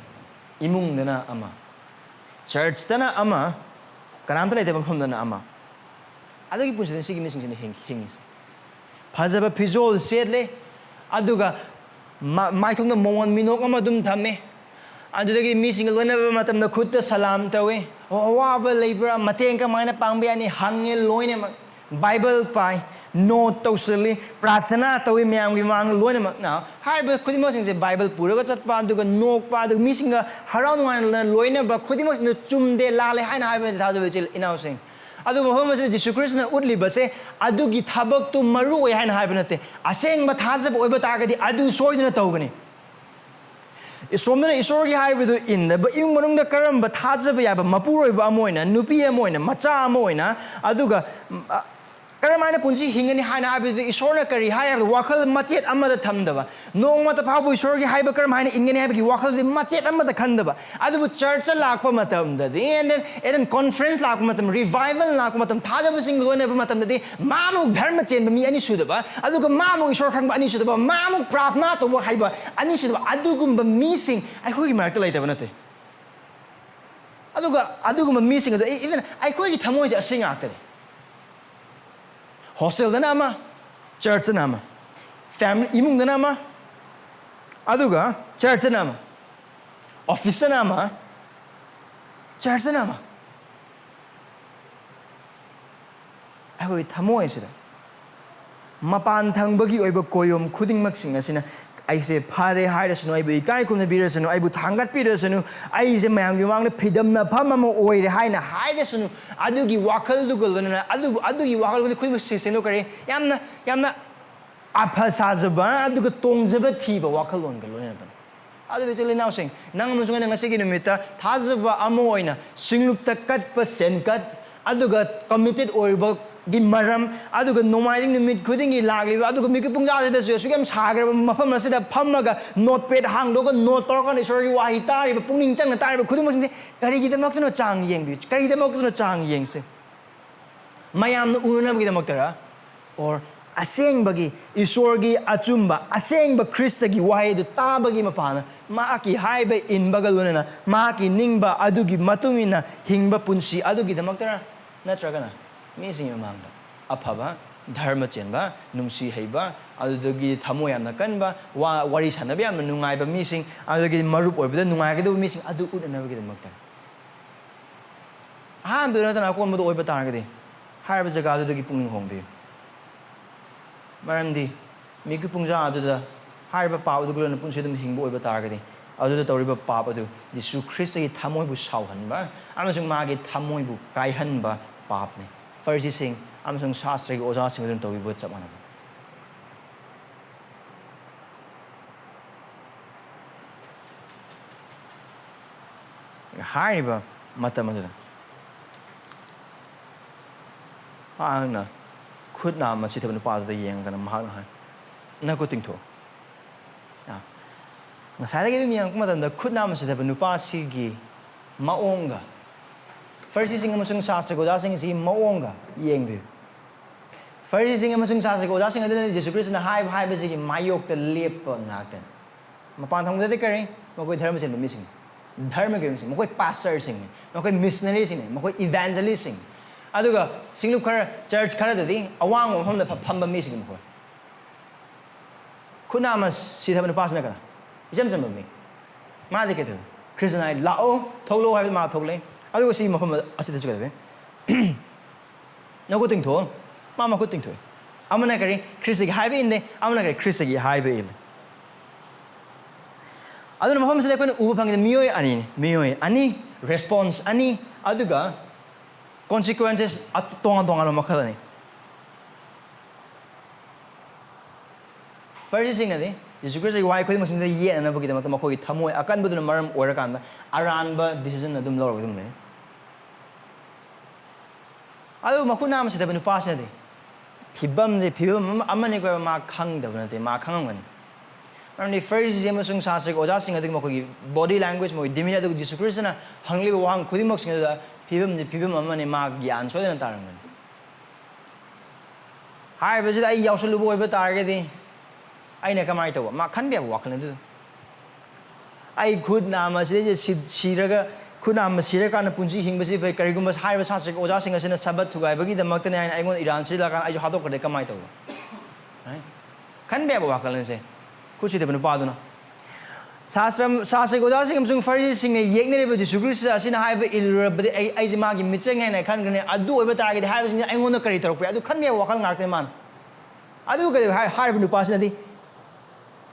imung dana ama church dana ama kanam tala ite mafam dana ama adagi punsi sigi ni sing hingis phajaba phizol setle aduga mai thong na mon minok ama dum thamme adudagi mi single lona ba matam na khutta salam tawe wa ba leibra mateng ka maina pangbe ani hange loine Bible pai note tawsali prathana tawi myam gi mang loina mak na haiba khudimo sing se Bible pura ga chatpa aduga nok pa aduga mi singa harau nuan loina ba khudimo chumde lale haina haiba thajabe chil inau sing adu mohom se Jisu Christ na utli ba se adugi thabak tu maru oi haina haiba nate asengba thajab oiba targadi adu soiduna tawgani Somna isorgi haibu in the ing monung the karamba thajaba yaba mapuroi ba moina nupi moina macha moina aduga karamana punsi hingani haina haibu isorna kari hai wakal machet amada thamdaba nongma ta phabu isorgi haiba karam haina ingani haibu wakal di machet amada khandaba adu church lakpa matamda di and then conference lakpa matam revival lakpa matam thajaba sing loina ba matamda di mamuk dharma chen ba mi ani sudaba aduga mamuk isor khang ba ani sudaba mamuk prathna to ba haiba ani sudaba adugum ba mi sing ai khoi mark laitaba nate ꯑꯗꯨꯒꯨꯝꯕ ꯃꯤꯁꯤꯡ ꯑꯗꯨ even ꯑꯩꯈꯣꯏꯒꯤ ꯊꯃꯣꯏꯁꯦ ꯑꯁꯤ ꯉꯥꯛꯇꯅꯤ ꯍꯣꯁꯇꯦꯜꯗꯅ ꯑꯃ ꯆꯔꯆꯇꯅ ꯑꯃ family ꯏꯃꯨꯡꯗꯅ ꯑꯃ ꯑꯗꯨꯒ ꯆꯔꯆꯇꯅ ꯑꯃ ꯑꯣꯐꯤꯁꯇꯅ ꯑꯃ ꯆꯔꯆꯇꯅ ꯑꯃ ꯑꯩꯈꯣꯏꯒꯤ ꯊꯃꯣꯏꯁꯤꯗ ꯃꯄꯥꯟ ꯊꯪꯕꯒꯤ ꯑꯣꯏꯕ ꯀꯣꯌꯣꯝ ꯈꯨꯗꯤꯡꯃꯛꯁꯤꯡ ꯑꯁꯤꯅ ꯑꯩꯁꯦ ꯐꯔꯦ ꯍꯥꯏꯔꯁꯅꯨ ꯑꯩꯕꯨ ꯏꯀꯥꯏ ꯈꯨꯝꯅꯕꯤꯔꯁꯅꯨ ꯑꯩꯕꯨ ꯊꯥꯡꯒꯠꯄꯤꯔꯁꯅꯨ ꯑꯩꯁꯦ ꯃꯌꯥꯝꯒꯤ ꯃꯃꯥꯡꯗ ꯐꯤꯗꯝꯅꯐꯝ ꯑꯃ ꯑꯣꯏꯔꯦ ꯍꯥꯏꯅ ꯍꯥꯏꯔꯁꯅꯨ ꯑꯗꯨꯒꯤ ꯋꯥꯈꯜꯗꯨꯒ ꯂꯣꯏꯅꯅ ꯑꯗꯨꯒꯤ ꯋꯥꯈꯜꯗꯨꯗ ꯑꯩꯈꯣꯏꯕꯨ ꯁꯦꯟꯗꯣꯛꯀꯔꯤ ꯌꯥꯝꯅ ꯑꯐ ꯁꯥꯖꯕ ꯑꯗꯨꯒ ꯇꯣꯡꯖꯕ ꯊꯤꯕ ꯋꯥꯈꯜꯂꯣꯟꯒ ꯂꯣꯏꯅꯅ ꯑꯗꯨꯕꯨ ꯏꯆꯤꯜ ꯏꯅꯥꯎꯁꯤꯡ ꯅꯪ ꯑꯃꯁꯨꯡ ꯑꯩꯅ ꯉꯁꯤꯒꯤ ꯅꯨꯃꯤꯠꯇ ꯊꯥꯖꯕ ꯑꯃ ꯑꯣꯏꯅ ꯁꯤꯡꯂꯨꯞꯇ ꯀꯠꯄ ꯁꯦꯟꯀꯠ ꯑꯗꯨꯒ ꯀꯃꯤꯇꯦꯠ ꯑꯣꯏꯕꯒꯤ ꯃꯔꯝ ꯑꯗꯨꯒ ꯅꯣꯡꯃꯥꯏꯖꯤꯡ ꯅꯨꯃꯤꯠ ꯈꯨꯗꯤꯡꯒꯤ ꯂꯥꯛꯂꯤꯕ ꯑꯗꯨꯒ ꯃꯤꯀꯨꯞ ꯄꯨꯡꯖꯥꯁꯤꯗꯁꯨ ꯑꯁꯨꯛ ꯌꯥꯝ ꯁꯥꯈ꯭ꯔꯕ ꯃꯐꯝ ꯑꯁꯤꯗ ꯐꯝꯃꯒ ꯅꯣꯠ ꯄꯦꯗ ꯍꯥꯡꯗꯣꯛꯑꯒ ꯅꯣꯠ ꯇꯧꯔꯀꯥꯟꯗ ꯏꯁꯣꯔꯒꯤ ꯋꯥꯍꯩ ꯇꯥꯔꯤꯕ ꯄꯨꯛꯅꯤꯡ ꯆꯪꯅ ꯇꯥꯔꯤꯕ ꯈꯨꯗꯤꯡꯃꯛꯁꯤꯡꯁꯦ ꯀꯔꯤꯒꯤꯗꯃꯛꯇꯅꯣ ꯆꯥꯡ ꯌꯦꯡꯕꯤꯌꯨ ꯀꯔꯤꯒꯤꯗꯃꯛꯇꯅꯣ ꯆꯥꯡ ꯌꯦꯡꯁꯦ ꯃꯌꯥꯝꯅ ꯎꯅꯅꯕꯒꯤꯗꯃꯛꯇꯔ ꯑꯣꯔ ꯑꯁꯦꯡꯕꯒꯤ ꯏꯁꯣꯔꯒꯤ ꯑꯆꯨꯝꯕ ꯑꯁꯦꯡꯕ ꯈ꯭ꯔꯤꯁꯇꯒꯤ ꯋꯥꯍꯩꯗꯨ ꯇꯥꯕꯒꯤ ꯃꯄꯥꯟꯅ ꯃꯍꯥꯛꯀꯤ ꯍꯥꯏꯕ ꯏꯟꯕꯒ ꯂꯣꯏꯅꯅ ꯃꯍꯥꯛꯀꯤ ꯅꯤꯡꯕ ꯑꯗꯨꯒꯤ ꯃꯇꯨꯡ ꯏꯟꯅ ꯍꯤꯡꯕ ꯄꯨꯟꯁꯤ ꯑꯗꯨꯒꯤꯗꯃꯛꯇꯔ ꯅꯠꯇ꯭ꯔꯒꯅ ꯃꯤꯁꯤꯡꯒꯤ ꯃꯃꯥꯡꯗ ꯑꯐꯕ ꯙꯔꯃ ꯆꯦꯟꯕ ꯅꯨꯡꯁꯤ ꯍꯩꯕ ꯑꯗꯨꯗꯒꯤ ꯊꯃꯣꯏ ꯌꯥꯝꯅ ꯀꯟꯕ ꯋꯥꯔꯤ ꯁꯥꯟꯅꯕ ꯌꯥꯝꯅ ꯅꯨꯡꯉꯥꯏꯕ ꯃꯤꯁꯤꯡ ꯑꯗꯨꯗꯒꯤ ꯃꯔꯨꯞ ꯑꯣꯏꯕꯗ ꯅꯨꯡꯉꯥꯏꯒꯗꯕ ꯃꯤꯁꯤꯡ ꯑꯗꯨ ꯎꯠꯅꯅꯕꯒꯤꯗꯃꯛꯇ ꯑꯍꯥꯟꯕꯗ ꯅꯠꯇꯅ ꯑꯀꯣꯟꯕꯗ ꯑꯣꯏꯕ ꯇꯥꯔꯒꯗꯤ ꯍꯥꯏꯔꯤꯕ ꯖꯒꯥꯗꯨꯗꯒꯤ ꯄꯨꯛꯅꯤꯡ ꯍꯣꯡꯕꯤꯌꯨ ꯃꯔꯝꯗꯤ ꯃꯤꯀꯨꯞ ꯄꯨꯡꯖꯥ ꯑꯗꯨꯗ ꯍꯥꯏꯔꯤꯕ ꯄꯥꯞ ꯑꯗꯨꯒ ꯂꯣꯏꯅꯅ ꯄꯨꯟꯁꯤ ꯑꯗꯨꯝ ꯍꯤꯡꯕ ꯑꯣꯏꯕ ꯇꯥꯔꯒꯗꯤ ꯑꯗꯨꯗ ꯇꯧꯔꯤꯕ ꯄꯥꯞ ꯑꯗꯨ ꯖꯤꯁꯨ ꯈ꯭ꯔꯤꯁꯇꯒꯤ ꯊꯃꯣꯏꯕꯨ ꯁꯥꯎꯍꯟꯕ ꯑꯃꯁꯨꯡ ꯃꯥꯒꯤ ꯊꯃꯣꯏꯕꯨ ꯀꯥꯏꯍꯟꯕ ꯄꯥꯞꯅꯤ ꯐꯔꯤꯁꯤꯁꯤꯡ ꯑꯃꯁꯨꯡ ꯁꯥꯁꯇ꯭ꯔꯒꯤ ꯑꯣꯖꯥꯁꯤꯡ ꯑꯗꯨꯅ ꯇꯧꯕꯤꯕ ꯆꯞ ꯃꯥꯟꯅꯕ ꯍꯥꯏꯔꯤꯕ ꯃꯇꯝ ꯑꯗꯨꯗ ꯃꯍꯥꯛꯅ ꯈꯨꯠ ꯅꯥꯝꯃ ꯁꯤꯊꯕ ꯅꯨꯄꯥꯗꯨꯗ ꯌꯦꯡꯉꯒꯅ ꯃꯍꯥꯛꯅ ꯍꯥꯏ ꯅꯈꯨꯠ ꯇꯤꯡꯊꯣꯛꯑꯣ ꯉꯁꯥꯏꯗꯒꯤ ꯑꯗꯨꯝ ꯌꯦꯡꯉꯛꯄ ꯃꯇꯝꯗ ꯈꯨꯠ ꯅꯥꯝꯃ ꯁꯤꯊꯕ ꯅꯨꯄꯥꯁꯤꯒꯤ ꯃꯑꯣꯡꯒ ꯐꯔꯤꯁꯤꯁꯤꯡ ꯑꯃꯁꯨꯡ ꯁꯥꯁꯇ꯭ꯔꯒꯤ ꯑꯣꯖꯥꯁꯤꯡꯁꯤꯒꯤ ꯃꯑꯣꯡꯒ ꯌꯦꯡꯕꯤꯌꯨ ꯐꯔꯤꯁꯤꯁꯤꯡ ꯑꯃꯁꯨꯡ ꯁꯥꯁꯇ꯭ꯔꯒꯤ ꯑꯣꯖꯥꯁꯤꯡ ꯑꯗꯨꯅ ꯖꯤꯁꯨ ꯈ꯭ꯔꯤꯁꯇꯅ ꯍꯥꯏꯕꯁꯤꯒꯤ ꯃꯥꯌꯣꯛꯇ ꯂꯦꯞꯄ ꯉꯥꯛꯇꯅꯤ ꯃꯄꯥꯟ ꯊꯪꯕꯗꯗꯤ ꯀꯔꯤ ꯃꯈꯣꯏ ꯙꯔꯃ ꯆꯦꯟꯕ ꯃꯤꯁꯤꯡꯅꯤ ꯙꯔꯃꯒꯤ ꯃꯤꯁꯤꯡ ꯃꯈꯣꯏ ꯄꯥꯁꯇꯔꯁꯤꯡꯅꯤ ꯃꯈꯣꯏ ꯃꯤꯁꯅꯔꯤꯁꯤꯡꯅꯤ ꯃꯈꯣꯏ ꯏꯚꯦꯟꯖꯦꯂꯤꯁꯁꯤꯡ ꯑꯗꯨꯒ ꯁꯤꯡꯂꯨꯞ ꯈꯔ ꯆꯔꯆ ꯈꯔꯗꯗꯤ ꯑꯋꯥꯡꯕ ꯃꯐꯝꯗ ꯐꯝꯕ ꯃꯤꯁꯤꯡꯅꯤ ꯃꯈꯣꯏ ꯈꯨꯠ ꯑꯃ ꯁꯤꯊꯕ ꯅꯨꯄꯥꯁꯤꯅ ꯀꯅꯥ 이점 미 마디 그들 크리스나이 라오 톨로 하면 마 톨래 아주 시 뭐 아시다 주가 돼 너고 띵토 마마 고 띵토 아무나 그리 크리스기 하이베 있네 아무나 그리 크리스기 하이베 일 아들 뭐 하면서 내가 우버방에 미오이 아니 response 아니 아두가 consequences 동안 막하다니 First Jisu Christ why could must ye and never get them to Tamo, I can't do the maram or a can around decision of them lower with them. I do Makunam said when you pass it. He bummed the people, Amanico Mark hung the Mark Hangman. And the first Emerson Sasek or just sing body language, more diminished Jisu Christ and hungry one could mox the people money mark Yan so than Tarman. I visit I also look over targeting. I never might over. Ma can't be a walk into. I could now must Siraga could not Masiraka and Punji him was if a Karigumas high was Hasek or just in a Sabbath to Gabagi, the Maktan and I want Iran Silaka, I had over the Kamito. Can't be a walk and say, could she have been a pardon? Sasek or just him soon sing a yank with the Sugris as in a high but I imagine missing and I can't I do ever target housing. I want to carry it. I can't be a walk on man. I do get a high new personality.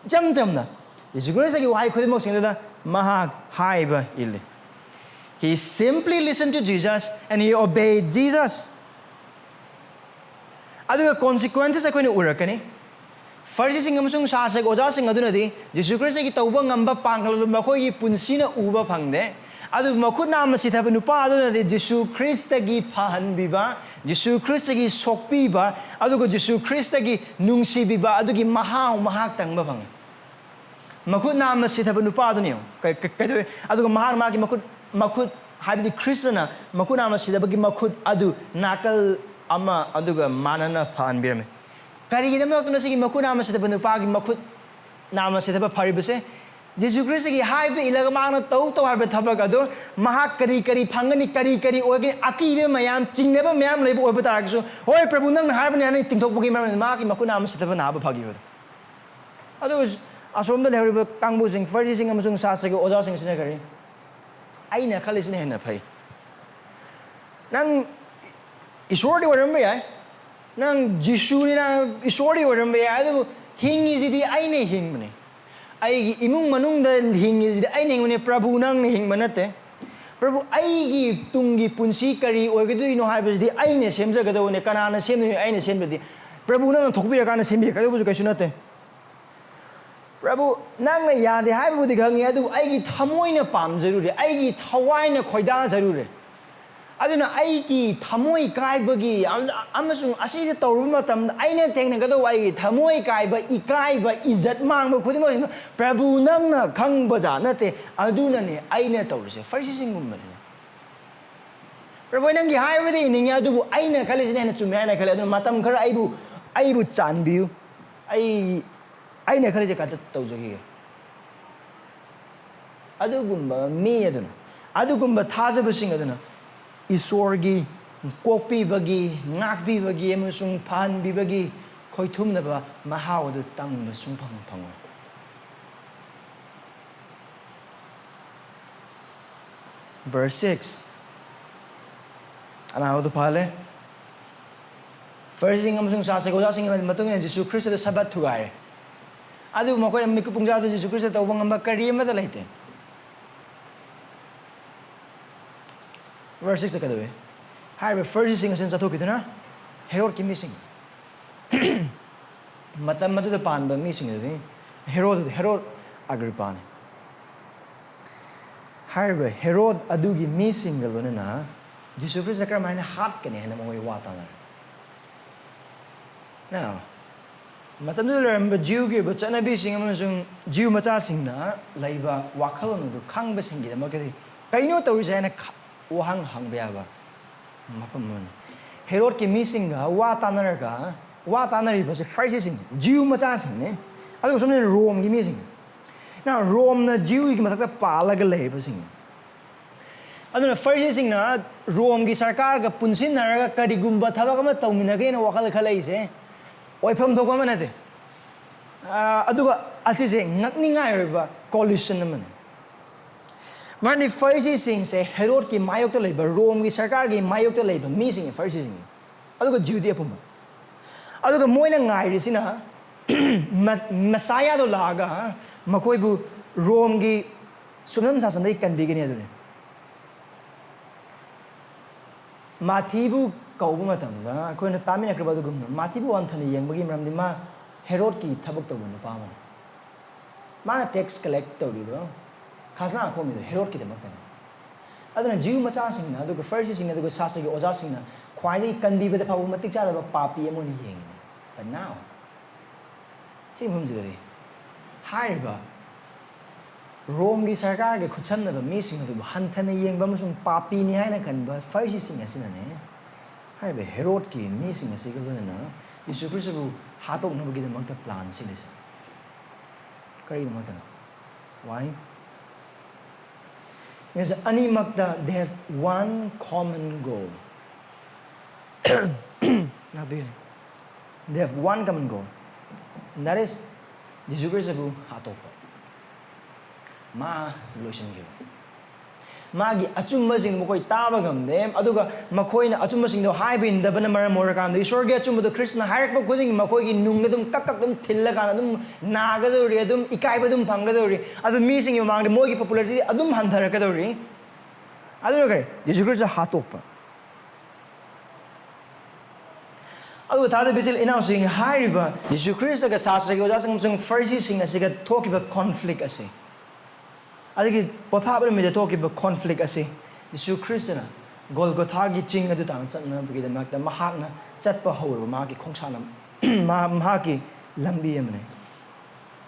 Jamna. Jisu Christ why could mox into the Mahak haiba illi. He simply listened to Jesus and he obeyed Jesus. Other consequences are going to urakani. First sing amasung sasek oja sing adunadi Jisu Christ ki tawba ngamba pangal makoi punsina uba phangde adu makut nam sithab nupa adunadi Jisu Christ gi phahan biba Jisu Christ gi sokpi ba adugo Jisu Christ gi nungsi biba adugi mahak tangba phang makut nam sithab nupa aduniyo kai adugo mahar ma gi makut habidi Christana makut nam sithab gi makut adu nakal ama aduga manana phan birame Karigidam Makuna Makuna Masita Panupagi Makut Namasita Paribase, Jisu Christ ki haiba ilaga magna tau haiba thabak ado mahak kari phangani kari ogi akibe mayam chingneba mayam leiba oiba taragsu hoi Prabhu nang haiba ni hani tingthokpugi maram ma ki makuna am sitaba na ba phagiba ado asomda lehriba kangbu sing farji sing amasung sasagi oja sing sina kari aina khalisina hena phai nang ishwari orambe yai nang Jisu ni na ishwari orambe yai ado hingi jidi aina hingmane ai imung manung da hingi jidi aina hingmane Prabhu nang hingmanate Prabhu ai tungi punsi kari oigadu ino haiba jidi aina semjagado ne kanana semne aina sembadi Prabhu nang thokbira kana sembi kadu buju kaisunate Prabhu nang na yade haiba budi gangi adu ai thamoina pamjarure ai thawaina khoida jarure aduna ai thamoi kaibagi amasung asida tawruba matam aina tengnagado ai thamoi kaiba ikaiba izzat mangba khudima Prabhu nang na khangba janate aduna ne aina tawrise farsi singum mane Prabhu nang gi haiba de ninga adu aina khalisine na chumena khale adu matam khara aibu chanbiu aina khalisje ka tawjagi adugumba mi adugumba thajabasingna aduna Isorgi, kopi bagi, ngakbi bagi, emusung pan bibagi, koitum na ba mahaw do tang basung pang. Verse 6. Anaw do pale. First thing amusung sasego sing matungin Jisu Christ do Sabbath thugay. Adu mo ko mikupung jado Jisu Christ do bang makari madalaite. Verse 6 kadawe. Haiba first thing sense athoki duna Herod ki missing. Matam madu da panba missing ade. Herod Agrippa. Haiba Herod adugi missing galona na Jisu Christ sakra maina hat kane na mo wata na. Now matam du lemba Jew gi bachana bi sing amasung Jew macha singna laiba wakhal no du khangba singi da makadi kaino tawri jaina Wahang hangbiaba. Mapamon. Herod ki missing ga watanari basi first sing. Jew macha sing ne. Adu somne Rome ki missing. Now Rome na Jew ki mathakta palaga leiba sing. Adu na first sing na Rome ki sarkar ga punsin naraga karigumba thabak ama tawminage na wakal khalai se. Oipham thokwa manade. Adu ga asise ngakningai ba coalition naman. Mani Pharisee sing say Herod ki mayok to labor Rome ki sarkar ki mayok to labor missing Pharisee sing aduga Jude apuma aduga moina ngai risina Messiah do laga makoi bu Rome ki sumnam sasan dai kan bigini adune Mathibu kaubu matam da koina tamina kraba du gumna Mathibu anthani yengbagi maramdi ma Herod ki thabak to bun pa ma tax collect to di do Khasna ko mi Herod ki demak tan aduna Jew macha sing na aduga Pharisee sing na aduga sasagi oja sing na khwai kandi be da phabu matik cha da papi amoni yeng but now see hum jidari haiba Rome gi sarkar ge khucham na ba mi sing adu hanthana yeng ba musung papi ni haina kan ba Pharisee sing asina ne haiba Herod ki mi sing asi ga na Jisu Christ bu hatok na ba gi demak ta plan si lis kari demak ta why Yes, animakta they have one common goal. They have one common goal, and that is Jisu Christ bu hatopa. Ma lotion give. Magi achumba sing mo koi taba gamde aduga makoi na achumba sing do haiba inda bana mara morakam de sorge achumba do Krishna hairak ba khuding makoi gi nung dum kakak dum thilla kana dum naga do ri dum ikai ba dum phanga do ri adu mi sing mang de moi gi popularity adum handhara ka do ri adu ga Jisu Christ hatokpa adu thada bisil ina sing haiba Jisu Christ ga sasra gi oja sing Pharisee sing asiga talk about conflict ase Adagi pothabra me the talk about conflict ase Jisu Christ na Golgotha gi ching adu tang chatna bagi da makta mahak na chatpa hor ma ki khongsana ma ki lambi amne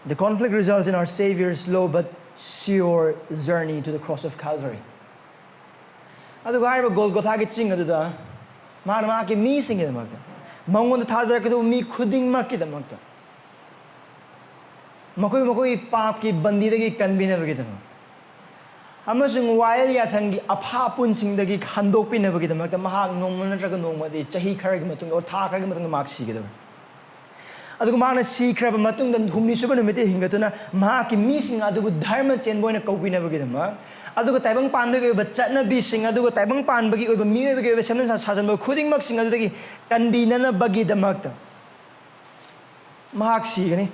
The conflict results in our Savior's slow but sure journey to the cross of Calvary Adu ga Golgotha gi ching adu da ma ki mi sing da makta mangon da thazar ka do mi khuding ma ki da makta makoi pap ki bandi dagi kanbina bagidam amasung wail yathangi apha punsing dagi khandok pina bagidam ta mahak nongma natraga nongma di chahi kharagi matung or tha kharagi matung mak sigidam adugo mana sikraba matung dan humni suba numite hingatuna mahaki mising adugo dharma chenboina kaubina bagidam adugo taibang panbagi oba chatnabi sing adugo taibang panbagi oba miwebagi oba semnan sajanba khuding mak sing adudagi kanbinana bagidamakta mahak sigani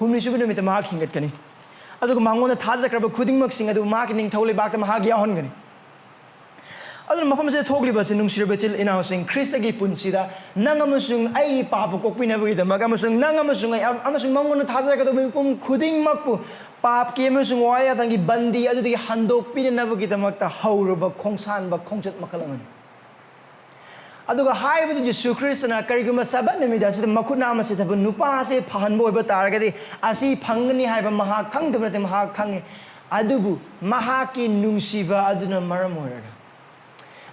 humni suba numite mahak hingatkani adugo mangona thajakraba khuding mak sing adu mahak ning thole bakta mahak yahongani adun mafam se thogli ba se nungsirbe chil inausing kristagi punsida nangamusung ai papu kokpina bagi da magamusung nangamusung ai amasung mangona thajakraba do pum khuding makpu pap ke amasung waya tangi bandi adu di handok pina bagi da makta hauruba khongsan ba khongchat makalamani aduga haiba du Jisu Kristna kariguma Sabbath namida se makhuna ma se thab nupa se phanbo ba taragadi asi phangni haiba maha khangdabna te maha khange adubu maha ki nungsiba aduna maram oraga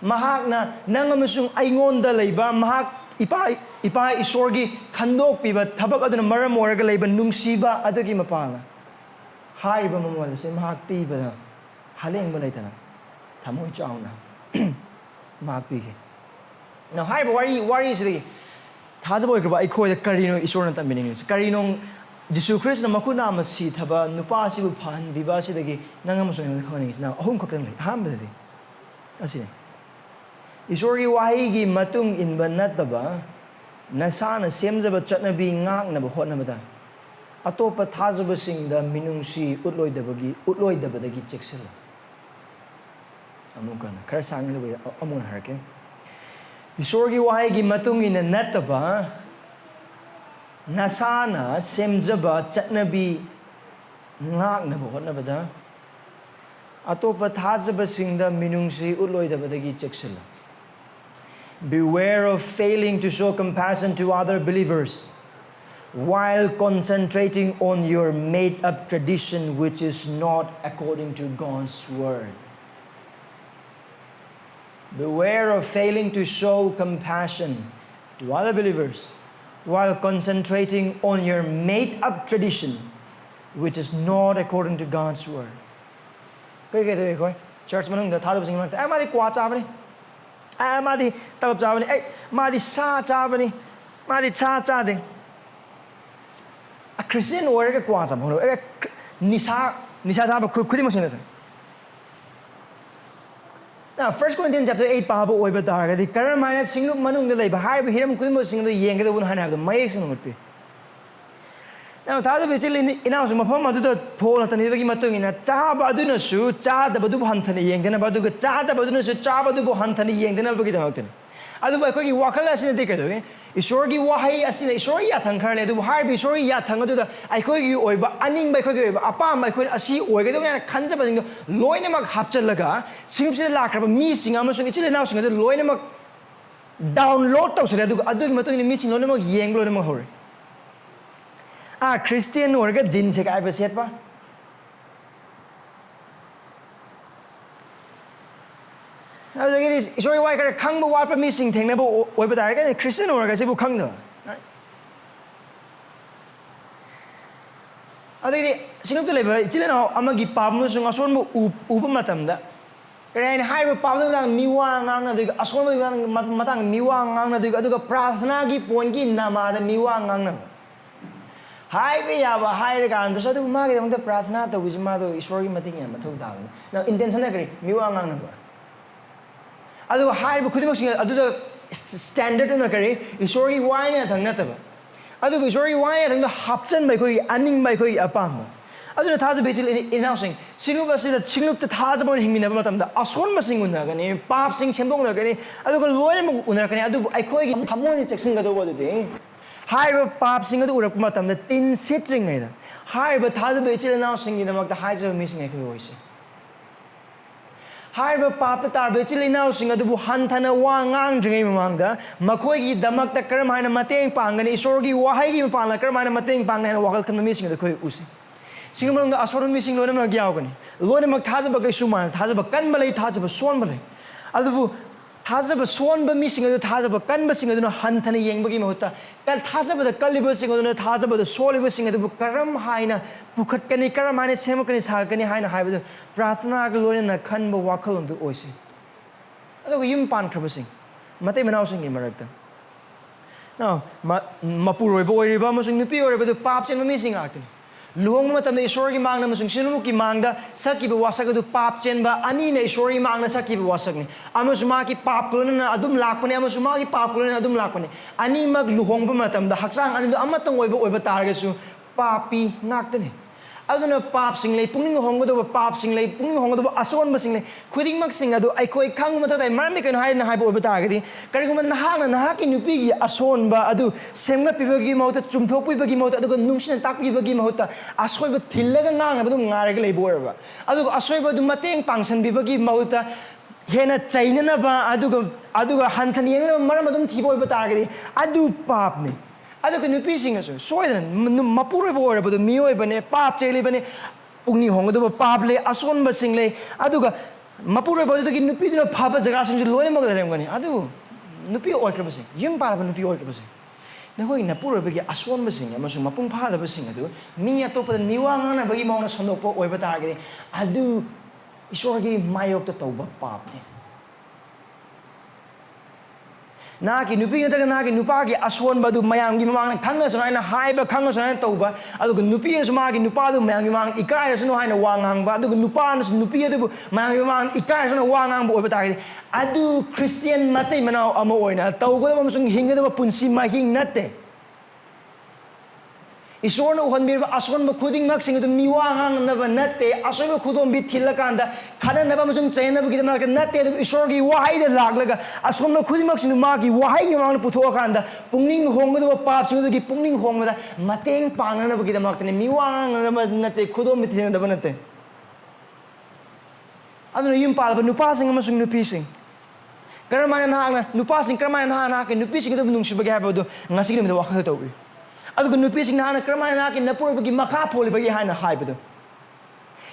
mahakna nangamusung aingonda leiba mahak ipa isorgi khandok piba thabak aduna maram oraga leiba nungsiba adugi mapala haiba mamwal se mahak piba haleng ba leitana thamoi chauna mahak pige now haiba wari is the thajaboi kraba ikoi karino isorna tambining karino Jisu Kristna makuna masi thaba nupa sibu phan biba sidagi nangamusung khani now ahum khakang le hambadi asine Isorgi waheigi matung inba nataba nasana semjaba chatnabi ngaknaba hotnabada atopa thajabasingda minungsi utloidabagi cheksila amukana khar sangli amun harke Isorgi waheigi matung ina nataba nasana semjaba chatnabi ngaknaba hotnabada atopa thajabasingda minungsi utloidabagi cheksila Beware of failing to show compassion to other believers while concentrating on your made-up tradition which is not according to God's word. Beware of failing to show compassion to other believers while concentrating on your made-up tradition which is not according to God's word. Church manungda thadabasing marta amadi kwa chabani madi talab chabani madi sa chabani madi cha chading a Christian orga kwa chabolo nisa chaba khudi masina now 1 Corinthians chapter 8 pahabo oiba targa di karamana singlu manung de leiba haiba hiram khudi masina yengada bun hana have the mayek sinu mutpi now thada bechili inaus mafam adu da phol hatani bagi matung ina chaba aduna su cha da badu hanthani yengdana badu ga cha da baduna su cha badu bo hanthani yengdana bagi da maktani adu ba khoi wakala asina de kado isorgi wahai asina isori ya thang kharle adu harbi isori ya thang adu da ai khoi gi oiba aning bai khoi gi oiba apam bai khoi asi oiga da na khanja ba jing loina mak hapchalaga singupsi lakraba mi singa ma sung ichile naw singa adu loina mak download tawsale adu matung ni mi sing loina mak yeng loina mak hore Christian orga jin se kai baset pa adagi isori wai kar khang ba wa mi sing theng na bo oi ba dai ka Christian orga se bu khang da adagi sinop to leba chile na amagi pam no sung ason bu upa matam da kare ni hai ba pam da miwa ngang na de ason ba matang miwa ngang na de aduga prarthana gi pon gi nama da miwa ngang na Hai be yaba hai re kan so du ma ge dang da prarthana to wi ma do isori mating ya mathau da now intention na kare miwa ngang na ba adu hai bu khudi mak sing adu da standard na kare isori wai na thang na ta ba adu isori wai na thang da hapchan bai khoi aning bai khoi apam adu na thaja bechil in housing silu ba se da singlup ta thaja bon hingmi na ba matam da ason ma sing unna gani pap sing sembong na gani adu ko loine ma unna gani adu ai khoi gi thamoni chection ga do ba de Haiba pap sing adu urak matam da tin sitring ai da haiba thaja bechil na sing ida mak da haija missing ai khoi oi haiba pap ta tar bechil na sing adu bu han thana wa ngang dringai mamang da makhoi gi damak ta karam haina mateng pangani isor gi wahai gi pangla karam haina mateng pangna haina wakal kan missing da khoi usi singmang da asoron missing lona ma gyaw gani lona mak thaja ba kai suman thaja ba kan balai thaja ba son balai adu bu thajaba sonba mising adu thajaba kanba sing adu hanthana yengbagi mahutta kal thajaba da kaliba sing adu thajaba da soliba sing adu karam haina pukhatkani karam haina semakani sagani haina haibadu prathana ga loina khanba wakhalom du oise adu yum pan khraba sing matai manau sing gi marakta now mapuroi oiriba amasung nupi oiriba du pap chen mi sing akni luhong matamda ishwargi mangna amasung sinumuki mangda sakiba wasak adu pap chen ba ani na ishwargi mangna sakiba wasak ni amasung maki pap kulana adum lakpane amasung maki pap kulana adum lakpane ani mag luhong ba matamda haksang ani do amatang oiba targasu papi ngaktani aduna pap sing lei pungning hongdo ba pap sing lei pungning hongdo ba ason ba sing lei khuding mak sing adu ai khoi khang mata dai maramdi kan hai na hai bo ba ta gadi karigum na ha ki nupi gi ason ba adu semga pibagi mauta chumthok pibagi mauta adu nungsin tak pibagi mauta asoi ba thillaga ngang ba dum ngare ga lei bo ba adu asoi ba dum mateng pangsan pibagi mauta hena chaina na ba adu hantan yeng maram dum thibo ba ta gadi adu pap ni adu ka nupi sing aso soidan mapuroi boy ba du mioi bane pap cheli bane pungni hong du pap le ason ba sing le adu ka mapuroi ba du ki nupi du phaba jaga sing loi mag darem gani adu nupi oi kra ba sing yim pa ba nupi oi kra ba sing na hoi na puroi ba ki ason ba sing amasung mapung pha da ba sing adu mi atopa miwang na ba gi mauna sondok po oi ba ta gani adu ishwar gi mayok to tauba pap ne Naki nupi nga taga naki nupa ki aswan ba du mayang gi mamang khanga sanai na haiba khanga sanai tauba adu nupi na suma ki nupa du mayang gi mamang ikai sano haina wangang ba adu nupa na nupi adu mayang gi mamang ikai sano wangang bo ba ta adu Christian matai manao amo oina taugo ba masung hinga ba punsi mahing natte Ishwarna uhanbir ba aswan ba khuding mak sing adu miwangang na ba natte asoi ba khudom bi thilakanda khana na ba masung chaina ba gidama natte adu ishwar gi waheida laglaga aswan ba khuding mak sing ma gi wahai gi mang putho kanda pungning hong ba pap sing adu gi pungning hong ba mateng pangna na ba gidama tane miwangang na ba natte khudom bi thilana ba natte adu yim pal ba nupa sing amasung nupi sing karamana na nupa sing karamana na ke nupi sing adu nungsi ba ga ba do ngasi gi mi wakhal tawbi adu nupi sing na kramana na ki napur bagi makha poli bagi hana haibadu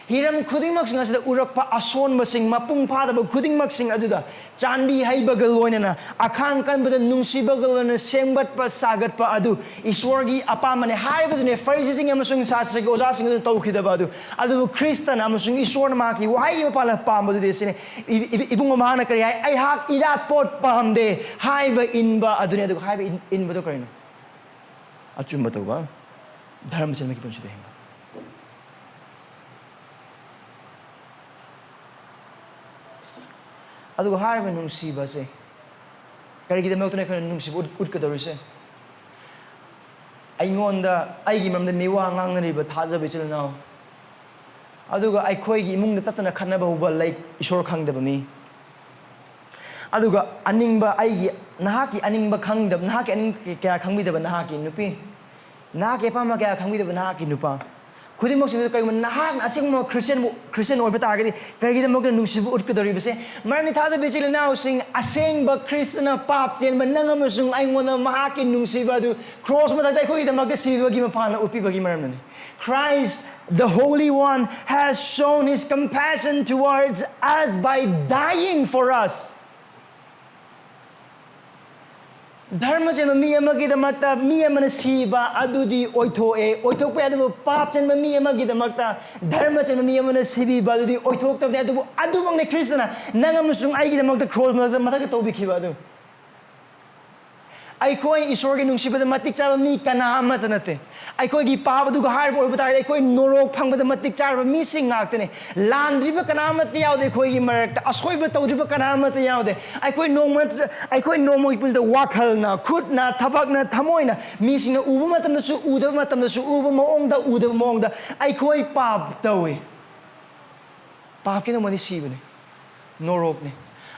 hiram khuding mak sing asida urakpa ason ba sing mapung pha da ba khuding mak sing aduda chanbi haiba gal loina na akhang kan ba nungsi ba gal na sembat pa sagat pa adu ishwargi apamane haibadu ne pharisee sing amasung sasri oja sing adu tawkhida ba adu Christian amasung ishwar ma ki wahai ma pala pam ba de sine ibung ma na kari ai hak irat pot pam de haiba inba adu ne adu haiba in ba do karino achumba tauba dharma chema ki punchide hemba adu harba nungsi ba se karigi de mekto ne kan nungsi ut ka dori se ai ngonda ai gi mamda miwa ngang ri ba thaja be chil naw adu ga ai khoi gi imung da tatana khanna ba huba like ishor khang da ba mi adu ga aning ba ai gi nahaki aning ba khang da nahaki aning kya khang bi da ba nahaki nupi nahaki pa ma kya khang bi da ba nahaki nupa khudi mok sing kai man nahak asing mo Christian oi ba ta ga di kai gi mok nung sibu ut ka dori ba se marni thaja be chil naw sing Asengba Christian pap chen ba nangam sung ai ngona mahaki nung siba du cross ma ta khoi da ma ga sibi ba gi ma pa na upi ba gi maram ne Christ the Holy One has shown his compassion towards us by dying for us Dharma chen mi ama gi da makta mi ama na siba adudi oitho pe adu pap chen mi ama gi da makta dharma chen mi ama na sibi ba adudi oithok ta ne adu bang ne Krishna nangam sung ai gi da makta cross ma ta ka tobi khiba adu ai koi ishwar gi nungsi ba da matik cha mi kana ama ta nate ai koi gi pa ba du ga har bo ba ta ai koi norok phang ba da matik cha ba mi sing ngak te ne landri ba kana ama te yaw de koi gi marak ta asoi ba tawdri ba kana ama te yaw de ai koi nomo gi pul da wakhal na khut na thabak na thamoi na mi sing na uba matam da su uda matam da su uba maong da uda maong da ai koi pap tawi pap ke no mani si ba ne norok ne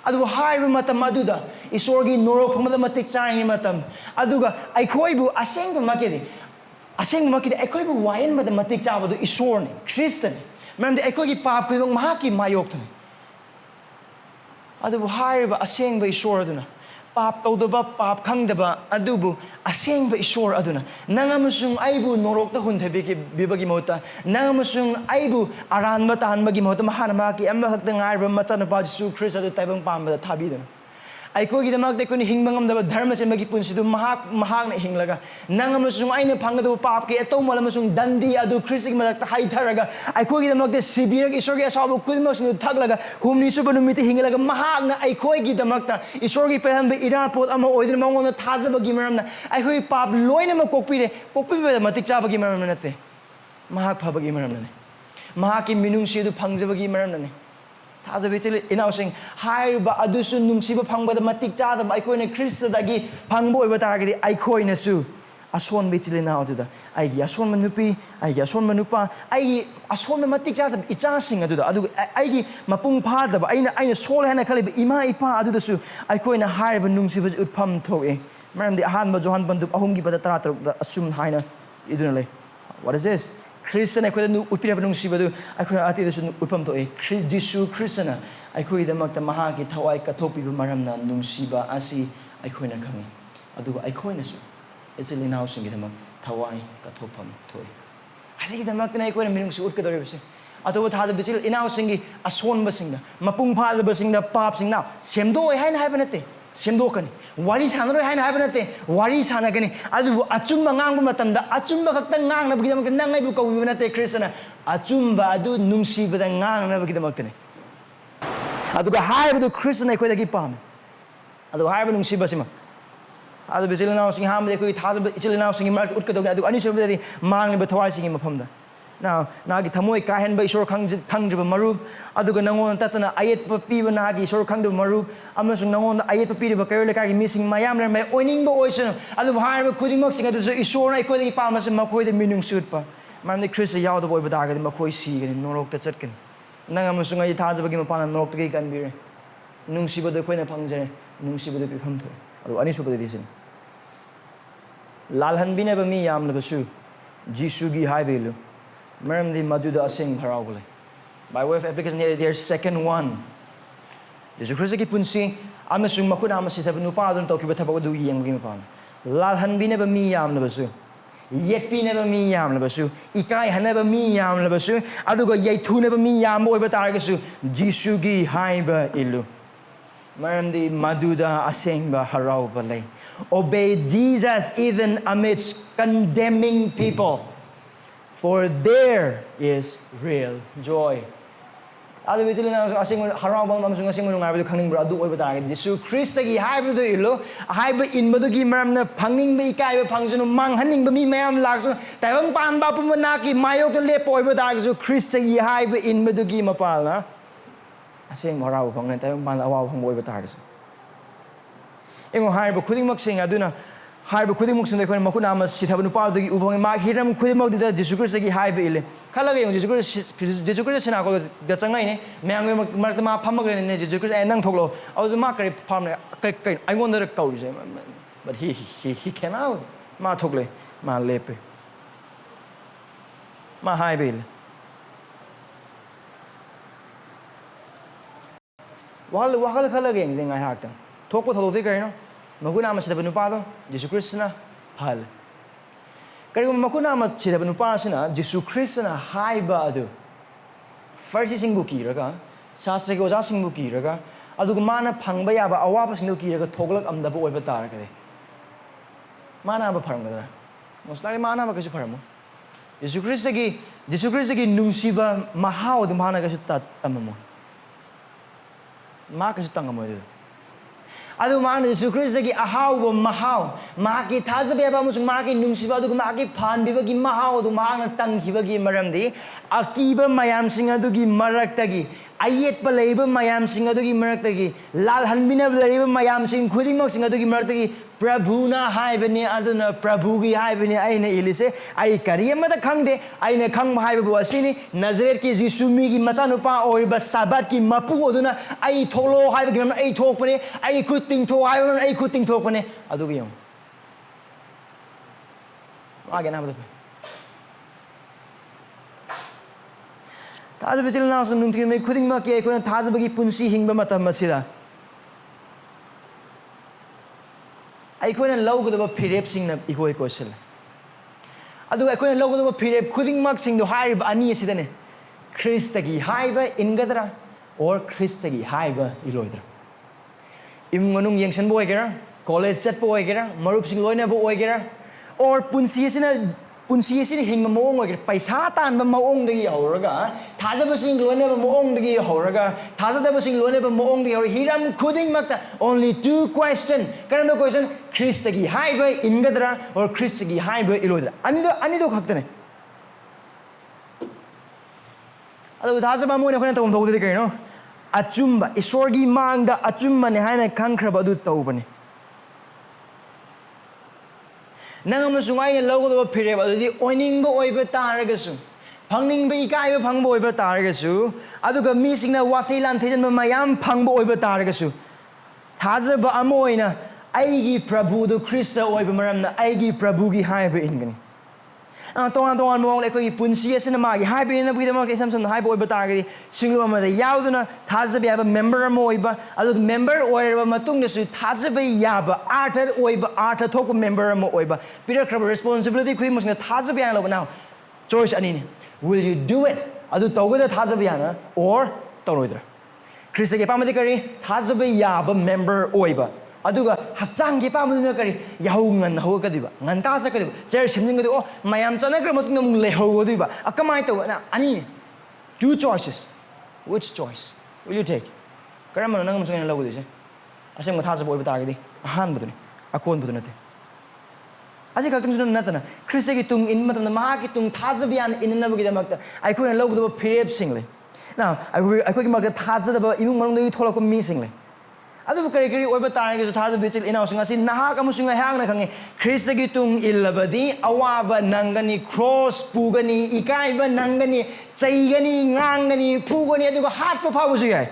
adu haiba matam aduda isorgi norok phangda matik changi matam aduga aikhoibu asengba makedi aikhoibu wayan mada matik chabadu isorni Christian mamde aikhogi pap khibang mahaki mayok thani adu haiba asengba isor aduna pap tawdaba pap khangdaba adubu asengba isor aduna nangamusung aibu norokta hunthabi ki bibagi mota nangamusung aibu aranba tanbagi mota mahana ki amma hakta ngarba macha nupa Jisu Christ adu taibang pamba thabi dun ꯑꯩꯈꯣꯏꯒꯤꯗꯃꯛꯇ ꯑꯩꯈꯣꯏꯅ ꯍꯤꯡꯕ ꯉꯝꯗꯕ ꯙꯔꯃ ꯁꯦꯝꯕꯒꯤ ꯄꯨꯟꯁꯤꯗꯨ ꯃꯍꯥꯛꯅ ꯍꯤꯡꯂꯒ ꯅꯪ ꯑꯃꯁꯨꯡ ꯑꯩꯅ ꯐꯪꯒꯗꯕ ꯄꯥꯞꯀꯤ ꯑꯇꯧꯃꯜ ꯑꯃꯁꯨꯡ ꯗꯟꯗꯤ ꯑꯗꯨ ꯈ꯭ꯔꯤꯁꯇꯒꯤ ꯃꯊꯛꯇ ꯍꯩꯊꯔꯒ ꯑꯩꯈꯣꯏꯒꯤꯗꯃꯛꯇ ꯁꯤꯕꯤꯔꯒ ꯏꯁꯣꯔꯒꯤ ꯑꯁꯥꯎꯕ ꯈꯨꯗꯤꯡꯃꯛꯁꯤꯡꯗꯨ ꯊꯛꯂꯒ ꯍꯨꯝꯅꯤ ꯁꯨꯕ ꯅꯨꯃꯤꯠꯇ ꯍꯤꯡꯂꯒ ꯃꯍꯥꯛꯅ ꯑꯩꯈꯣꯏꯒꯤꯗꯃꯛꯇ ꯏꯁꯣꯔꯒꯤ ꯄꯦꯟꯍꯟꯕ ꯏꯔꯥꯠꯄꯣꯠ ꯑꯃ ꯑꯣꯏꯗꯨꯅ ꯃꯉꯣꯟꯗ ꯊꯥꯖꯕꯒꯤ ꯃꯔꯝꯅ ꯑꯩꯈꯣꯏꯒꯤ ꯄꯥꯞ ꯂꯣꯏꯅꯃꯛ ꯀꯣꯛꯄꯤꯔꯦ ꯀꯣꯛꯄꯤꯕꯗ ꯃꯇꯤꯛ ꯆꯥꯕꯒꯤ ꯃꯔꯝꯅ ꯅꯠꯇꯦ mahak phabagi maramnani mahaki minungsi du phangjabagi maramnani thajabei chile inausing haiba adusu nungsiba phangbada matik chada aikoina kristadagi phangbo oiba taragadi aikoina su ason be chile na aduda aigi ason manupi aigi ason manupa aigi ason matik chada icha sing aduda adu aigi mapung phada ba aina sol hana khaliba ima ipa aduda su aikoina haiba nungsiba utpham thoe maramdi ahanba johan bandu ahumgi bada tara taruk da asum haina iduna lei what is this Christian aikoida nu utpiraba nungsibadu aikoina atidasu utpham thoe Jisu Christian aikoida makta mahaki thawai kathopiba maramna nungsiba asi aikoina khangi aduga aikoina su Echili now sing them Tawai, Katopam, Toy. I see the Makana Equan Minus Utkadoris. Atoba had the Bisil in our singing a swan basing, Mapung Pad basing the pop sing now. Semdo a hand habanate, Semdokan. What is another hand habanate? What is Hanagani? Adu Achumba Matam, the Achumba Katang, the Nangabuka, we will not take Christian. Achumba, Adu Numsi, but the Nang never get the Makane. Adu high with the Christian Equidaki Palm. Adu high with Numsibasima. Adu Bisil now sing ham, they could have Ichil now singing Mark Utkadoga, Anisha, Mang Batawai singing Mapunda. Now, Nagi Tamoy Kahan by Shore Kangdra Maru, Aduganangon Tatana, Ayet Papi, Nagi, Shore Kangdra Maru, Amas Nangon, Ayet Papi, Bakaraka, missing Mayam, my owning the ocean, Adu Hire, Kudi Moxing, Ishore, I could Palmas and Makoi, the Minung Sutpa, Mammy Chris, a yaw the boy, but I got Makoi Sea and Norok the Chutkin. Nangamusunga Tazabagim upon Norok the Gay and Beer. Nungsiba the Queen upon there, Nungsiba the Pipumto. Anisha the Lalhan bineba mi yam labasu, Jisu gi haiba maramdi maduda asing harawale. By way of application here, there's second one. Jisu Christ ki punsi, amasung makuna amasita nupa adun toki batapadu yang gimapan. Lalhan bineba mi yam labasu, yet bineba mi yam labasu, ikai haneba mi yam labasu, aduga yaitu neba mi yam boy batargasu, Jisu gi haiba ilu. Maramdi maduda asengba harau balay. Obey Jesus even amidst condemning people, for there is real joy. Adu bitul na aseng harau bang mamasung aseng manung arabido khangning bra adu oiba target Jisu Christ gi haiba do ilo haiba inbadu gi maramna phangning ba ikai ba phangjunu manghaning ba mi mayam laksu taibang pan ba pum na ki mayok to le poiba target Jisu Christ gi haiba inbadu gi mapal na aseng harau phangna taibang pan awaw phang oiba target Ingo haiba kudimok sing aduna haiba kudimok sing dekon makuna mas sithabanu pawdagi ubang ma hiram kudimok dida Jisu Christ gi haiba ile khalaga yung Jisu Christ sina ko da changai ne meang marta ma phamagre ne Jisu Christ nang thoklo adu ma kare phamne kai I wonder kauri je but he came out ma thokle ma lepe ma haiba ile wahal khalaga yung ngai hakta thokpo tholo kai no Makuna mas sida benupado Jisu Krishna hal. Kaya makuna mas sida benupa sina Jisu Krishna haiba adu. First sing buki raga, sastra ko ja sing buki raga. Adu mana phangba ya ba awa sing buki raga thoglak amda bo oiba tar kade. Mana ba pharang dara. Mosla mana ba kasu pharamo. Jisu Krishna gi nungsiba mahau de mana kasu tat amamo. Ma kasu tangamo de. Adu mana Jisu Christ gi ahau bo mahau mahaki thajabe ba musung mahaki nungsiba adu mahaki phanbiba gi mahau adu mana tanghiba gi maramdi akiba mayam sing adu gi maraktagi ayet pa leiba mayam sing adu gi maraktagi lal hanbina leiba mayam sing khudimok sing adu gi maraktagi Prabhu na haibani aduna Prabhu gi haibani aina ilise ai kariyama da khangde aina khang haiba bo asini Nazaret ki Jisu Meegi Macha Nupa oiriba Sabbath ki mapu aduna ai tholo haiba gi ai thokpane ai kuting tho haiba ai kuting thokpane adu gi yong age na bada ta da bichil na so nungti me khuding ma ki ai ko thajbagi punsi hingba matam masida Aikoina lawgadaba phirep singna ikoi koisel adu aikoina lawgadaba phirep khudingmak singdo haiba ani asidane Christagi haiba ingadra or Christagi haiba iloidra imung manung yengsan boy kira college set boy kira marup sing loina boy kira or punsi sini hingma maong oy kira paisa tan ba maong dagi hauraga thajabasing loina ba maong dagi hauraga thajabasing loina ba maong dagi hauraga hiram khuding makta only two question karamba question Christagi haiba ingadra or Christagi haiba ilodra anido khaktane adu thajaba mo ne khona tom thodi kai no achumba isorgi mangda achumba ne haina khankraba adu tawbani nangam sungai ne logo do phire ba adi oining ba oiba taragasu phangning ba ikai ba phangba oiba taragasu aduga mi singna wathai lan thejan ma mayam phangba oiba taragasu thajaba amoina aigi Prabhu do Krista oiba maramna aigi Prabhu gi haiba ingani Tongan mong like punsi asina magi haiba ina bida mo kay samsam haiba oiba taragadi singlo amada yauduna thajabi aba member mo oiba adug member oiba matung nesu thajabi yaba artha oiba artha thok member mo oiba pira krab responsibility khui musna thajabi ana lo now choice ani will you do it adu tawgada thajabi ana or toroidra Krista ke pamadi kari thajabi yaba member oiba aduga hakchang gi pamuduna kari yaungan hogadiba nganta sakadiba chair semjingadi o mayam chanagra matungna mung lehogadiba akamai to na ani two choices which choice will you take karamana nang musungena logodi se aseng matha saboi batagadi ahan buduni akon budunate asi kaltung sunu natana Krista gi tung in matamna maha gi tung thajabian innabugi damakta aikoi logdo phirep single now aikoi gi magda thajadaba imung manungdagi tholakpa mi single adu kari oiba tarage so thaja bichil ina usunga si nahak amusunga hang na khange Krista gi tung illabadi awaba nangani cross pugani ikaiba nangani chaigani ngangani pugani aduga hat pa phabusu yai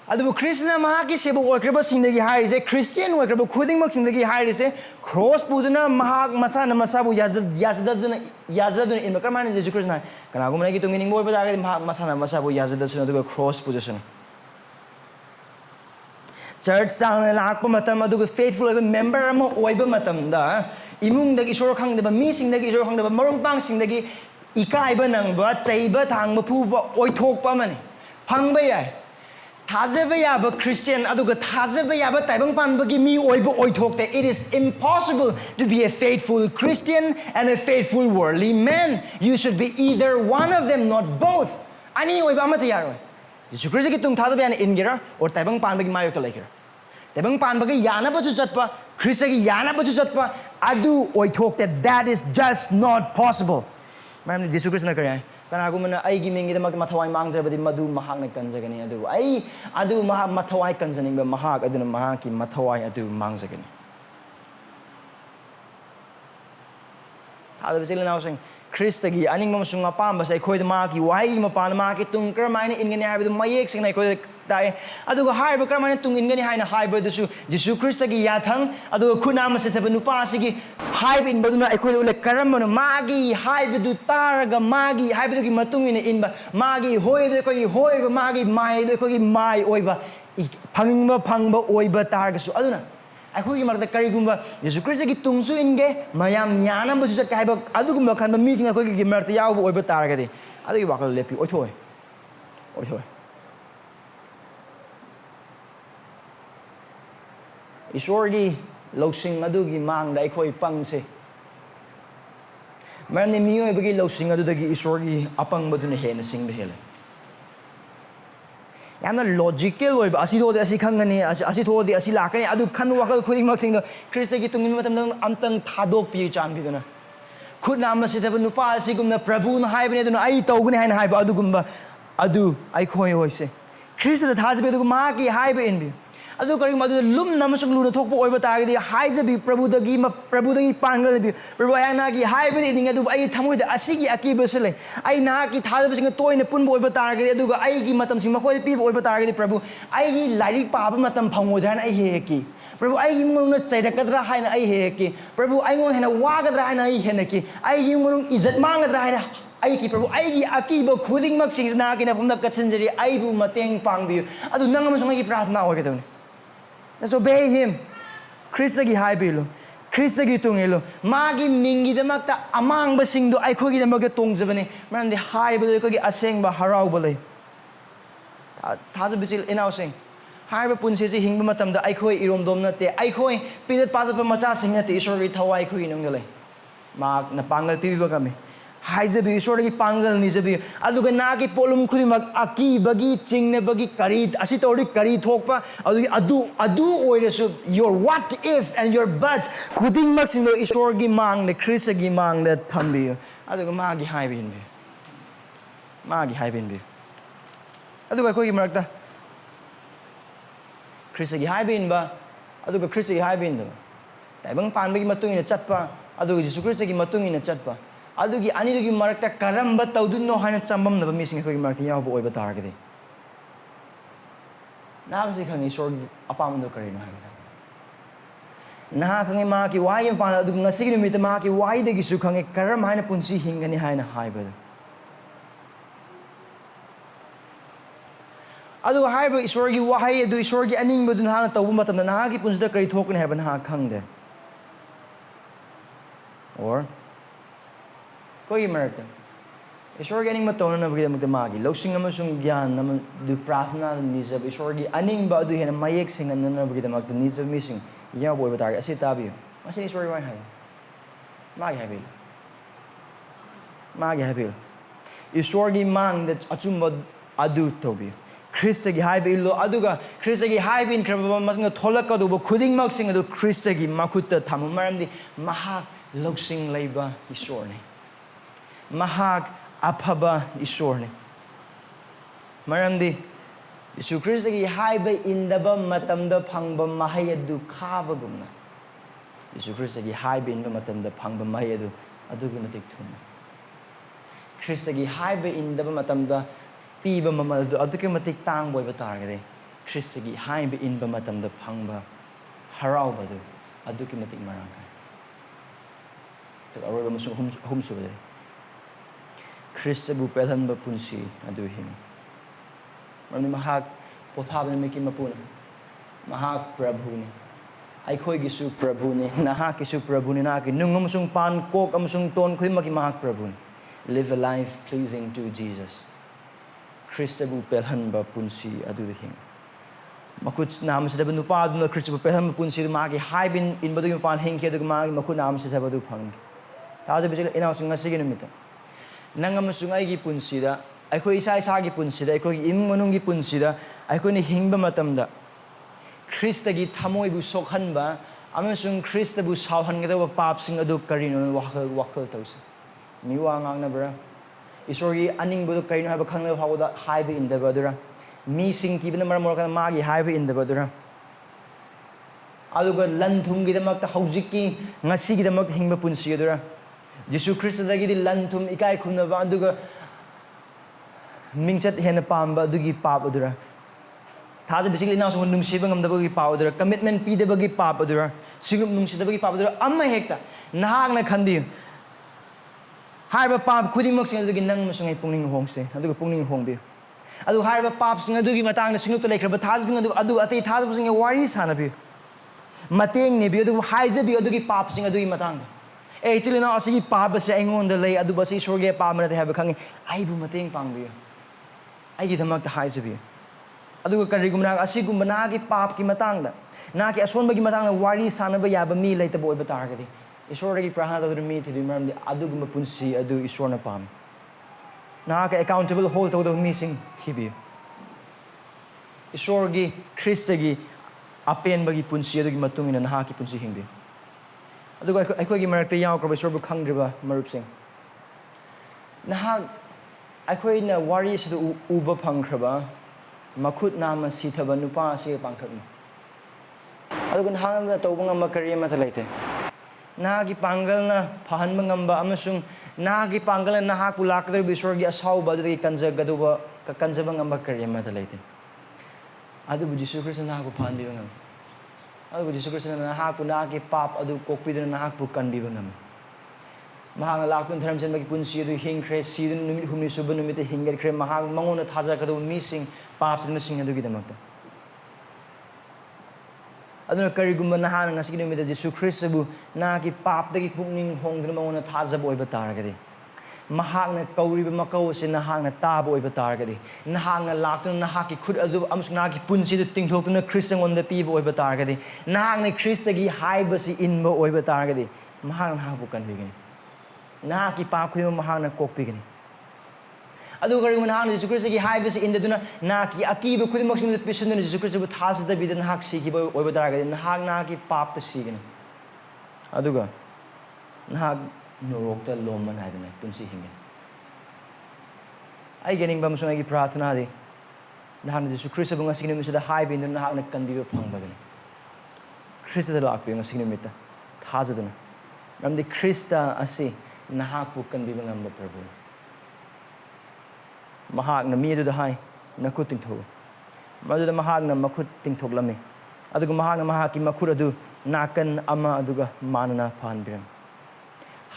adu Krishna mahaki sebo oikraba singdagi hairise Christian oikraba khuding mak singdagi hairise cross puduna mahak masana masabu yazaduna in makamani Jisu Krishna kana gumna gi tungin boy bada mahak masana masabu yazaduna aduga cross position church sang lakpa matam aduga faithful member amo oiba matam da imung dagi isor khangdeba mi singdagi isor khangdeba marungpang singdagi ikaiba nangba chaiba thangba phuba oithokpa mani phangba yai thajaba yaba Christian aduga thajaba yaba taibang panbagi mi oiba oithokte it is impossible to be a faithful Christian and a faithful worldly man you should be either one of them not both ani oiba amata yaroi Jisu Christ ki tung thajaba yana ingira or taibang panbagi mayo ka laikira taibang panbagi yana ba chu chatpa Christ ki yana ba chu chatpa adu oithokte that is just not possible maram Jisu Christ na kare kanagumana ai gi mingi damak mathawai mangjabadi madu mahak na kanjagani adu mahak mathawai kanjani ba mahak aduna mahak ki mathawai adu mangjagani adu bechile now saying Krista gi aning mam sunga pam ba sai khoi ma ki wai ma pan ma ki tung kar mai in ngani habi mayek sing nai khoi dai adu ga hai ba kar mai tung in ngani hai na hai ba du Jisu Krista gi yathang adu khuna ma se thaba nupa si gi hai bin ba du na khoi le karam ma ma gi hai ba du tar ga ma gi hai ba du gi matung in ba ma gi hoi de ko gi hoi ba ma gi mai de ko gi mai oi ba phangba oi ba tar ga su adu na akhoi gi marda kari gumba Jisu Krista gi tungsu inge mayam nyana ba su chat kai ba adu gumba khan ba mi sing akhoi gi marta yaw ba oi ba tar ga de adu gi wakal lepi oi thoi Isorgi losing adu gi mang da akhoi pang se marne miyo ba gi losing adu da gi isorgi apang ba du ne he na sing ba hele yamna logical oiba asi thodi asi khangani asi thodi asi lakani adu khan wakal khuding mak sing do Krista gi tungin matam dang amtang thadok pi chan bi dona khud nam se thaba nupa asi gumna Prabhu na haibane dona ai tawguni haina haiba adu gumba adu ai khoi hoise Krista da thajbe du ma ki haiba in bi adu kari madu lum namasung lu na thokpo oiba targadi haijabi Prabhu dagi pangal bi Prabhu ayana gi haiba di ninga du ai thamoi da asigi akiba sele ai na ki thadba singa toina punbo oiba targadi adu ga ai gi matam sing makhoi pi oiba targadi Prabhu ai gi lairik pa ba matam phangoi dhan ai he ki Prabhu ai gi mong na chairakadra haina ai he ki Prabhu ai ngong hena wagadra haina ai hena ki ai gi mong izat mangadra haina ai ki Prabhu ai gi akiba khuding mak sing na ki na phumda kachinjari ai bu mateng pangbi adu nang ma songa gi prathna hoge dawni let's obey him Krista gi haibilo Krista gi tungelo magi mingi damakta amang ba sing do ai khogi damakta tongjabane marande haibo ko gi asengba harau balai thajabising inausing haiba punsi si hingba matamda aikhoi iromdom nate aikhoi pidat padat macha sing nate isor gi thawai khoi nongale mak na pangal pibiba kami haijabi isor gi pangal ni jabi aduga na gi polum khudi mak aki bagi chingne bagi kari asi tori kari thokpa adu oiresu your what if and your but khuding mak sing isor gi mang ne krista gi mang ne thambi aduga magi haibin bi magi haibin bi aduga khoi gi marakta krista gi haibin ba aduga krista gi haibin da taibang pan bagi matung ina chatpa aduga jisu krista gi matung ina chatpa adugi ani dugi marakta karamba tawdunno hana chambam na mising khoi marakta yaw bo oiba targade na kasi khangi isor apamando karino haibata na khangi ma ki wai pa adu ngasi ni mit ma ki wai de gi su khangi karam hana punsi hingani hana haibada adu haiba isor gi wahai adu isor gi aning bodun hana tawbu matam na ki punsida kari thokni haiba na khangde or koi American isor gi aning matona na bagi magi losing amasung gyan nam du prarthana ni jab isor gi aning ba adu hena mayek sing na bagi damak ni jab missing ya boy batar asi tabi asi isor gi wai hai magi habil isor gi mang that achumba adu tobi Krista gi haiba illo aduga Krista gi haiba in kraba matnga tholaka du bo khuding mak sing adu Krista gi makutta thamu maramdi mahak loksing leiba isor ne mahak aphaba isor ne maramdi Jisu Krista gi haiba indaba matamda phangba mahai adu khaba gumna Jisu Krista gi haiba indaba matamda phangba mahai adu adugi matik thum Krista gi haiba indaba matamda piba mamal adu adugi matik tang boy batargade Krista gi haiba inba matamda phangba harauba du adugi matik marangka tak aroba musung hum subade Krista bu pelhanba punsi adu him Mani mahak pothabne meki mapuna mahak Prabhu ni aikhoi gi su Prabhu ni nahak gi su Prabhu ni na ki nungam sung pan kok amsung ton khoi maki mahak Prabhu ni live a life pleasing to Jesus Krista bu pelhanba punsi adu him makut nam se daba nupa adu na Krista bu pelhanba punsi ma ki haibin in badu mi pan heng ki adu ma makut nam se daba du phang taja bijil ina sung ngasi gi numita nangam sung ai gi punsi da aikhoi isa isa gi punsi da aikhoi im manung gi punsi da aikhoi ni hingba matamda Krista gi thamoi bu sokhanba amasung Krista bu sawhan ga da pap sing adu karino wakal tawse miwa ngang na bra isori aning bu karino haba khangna phawda haiba in da badura mi sing ki bina mar kan ma gi haiba in da badura aluga lanthum gi da mak ta haujik ki ngasi gi da mak hingba punsi adura Jisu Krista da gi di lanthum ikai khumna ba aduga mingchat hena pamba adugi pap adura thaja basically now so nung sibang am da bagi pap adura commitment pi da bagi pap adura sigum nung si da bagi pap adura amma hekta nahak na khandi haiba pap khudi mak sing adugi nang masungai pungning hongse aduga pungning hongbi adu haiba pap sing adugi matang na sinuk to lekraba thaja bing adu atei thaja sing wari sana bi mateng ne bi adu haija bi adugi pap sing adugi matang actually now asigi pap se engon da lei adu basi sorge pap mana haiba khangi ai bu mateng pang bi ai gi dhamak ta haija bi aduga karigumna asigum na gi pap ki matang da na ki ason bagi matang na wari sana ba yaba mi leita boy batar gadi isor gi prahana da mi thi maram di adugum punsi adu isor na pam na ka accountable hold to the missing thibi isor gi Krista gi apen bagi punsi adu gi matung ina na ki punsi hingbi aduga aikhoi gi marak te yaw kra isor bu khangdriba marup sing na aikhoi na wari sidu uba phangkhraba makut nama sithaba nupa se pangkhakni aduga na tawbanga makari ma thalaite na gi pangal na phahanba ngamba amasung na gi pangal na ha pulakdar bisor gi asau ba gi kanjagaduba ka kanjaba ngamba kari ma thalaite adu bu Jisu Krista na ku phan bi ngam adu bu Jisu Krista na ha pu na gi pap adu kokpi na ha pu kan bi ngam mahang lakun dharam chen bagi punsi adu hing kre sidun numit humni suba numit hingar kre mahang mangona thaja kadu missing pap chen missing adu gi damakta aduna karigumba nahana ngasi numit Jisu Krista bu na ki pap dagi pungning hongduna mangona thaja boy batar gadi mahakna kauriba makau se nahakna taba oiba targadi nahakna laktuna nahaki khud adu amsung nahaki punsi du tingthokuna Christian on the people oiba targadi nahakna Christagi haiba si inba oiba targadi mahakna nahakbu kanbigani nahaki pa khudima mahakna kokpigani adu gari nahakna Jisu Christagi haiba si indaduna nahaki akiba khudima sing pisunduna Jisu Christ bu thasda bida nahak sikiba oiba targadi nahaki pap ta sigani aduga nahak norokta lomman haidana punsi hingin ai gening bam sungai gi prathana di nahakna Jisu Christ bu ngasing numi sada haiba induna nahakna kanbiba phangbadani Christ da lakpi ngasing numi ta thazaduna ramdi Christa asi nahak bu kanbiba ngamba Prabhu mahakna mi du da hai nakut tingtho madu da mahakna makut tingthok lami aduga mahakna mahaki makhur adu nakan ama aduga manana phanbiram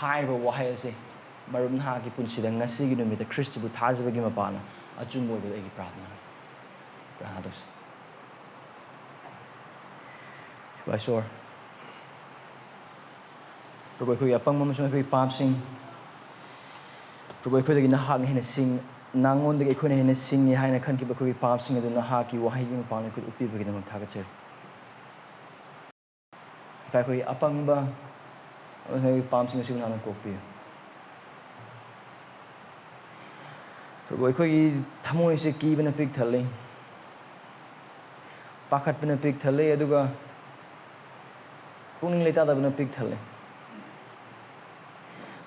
haiba wahai ase marum nahaki punsida ngasigi numita Christ bu thazabagi mapana achum boy ba egi prarthana dos Baisor Prabhu ko yapang mamusong ko ipapsing Prabhu ko dagi nahak hina sing nangon dagi ko hina sing ni haina kan ki ba ko ipapsing adu nahaki wahai gi mapana ko upi bagi namang thagatser pa ko apang ba Ang pamsing sing nanan kopi. Prabhu ko thamoi se ki bana pig thale. Pakhat bana pig thale aduga puning leta da bana pig thale.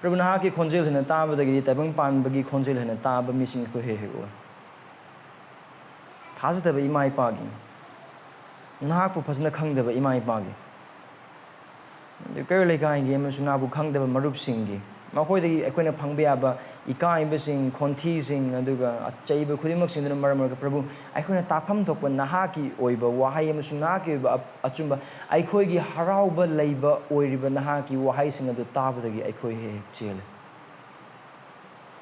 Prabhu naha ki khonjel hena ta ba dagi tabang pan bagi khonjel hena ta ba missing ko he o. Thaz da ba imai pagi. Naha pu phasna khang da ba imai pagi. Kaya lekai gi amasung nabu khangdaba marupsinggi makhoi akoina phangbiaba ikaibasing khonthising aduga achaiba khudimak singduna maramarga Prabhu akoina tapham thokpa nahaki oiba wahai amasung nahaki oiba achumba aikoi gi harauba leiba oiriba nahaki wahai sing adu tabadagi aikoi he chele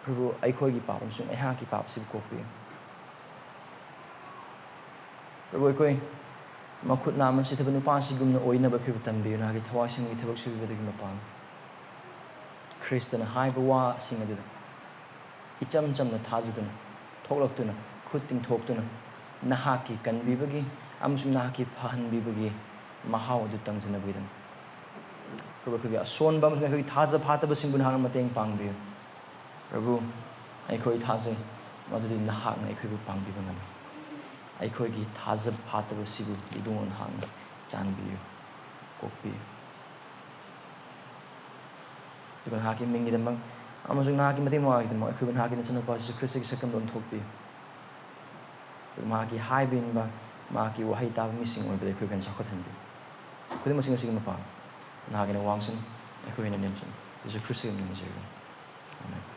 Prabhu aikoi gi pap amasung aihaki pap sib kokpi Prabhu aikoi makhut naman si thaban upasi gumna oina ba phibu tambi na gi thawasing gi thabak sibi badagi mapam Christian haiba wa sing adu icham cham na thazaduna thoklaktuna khuting thoktuna nahaki kanbi bagi amsung nahaki phan bi bagi mahau adu tangjana bidam Prabhu ko ason ba amsung ko thaza phata ba singbun hang mateng pangbi Prabhu ai khoi thaze madu nahak na ai khoi pangbi bangan Aikoi thazab phataba sibu ibungon hang chanbiyu kokpi dukan haki mingi damang amasung nahaki mati mawagi damang aikoi haki na chanupa Jisu Christ ki sakam don thokpi duk mahaki haibin ba mahaki wahai taba missing oi ba aikoi kan sakot hanbi kudi masing masing mapa nahaki na wangsun aikoi na nimsun Jisu Christ ki nimsun amen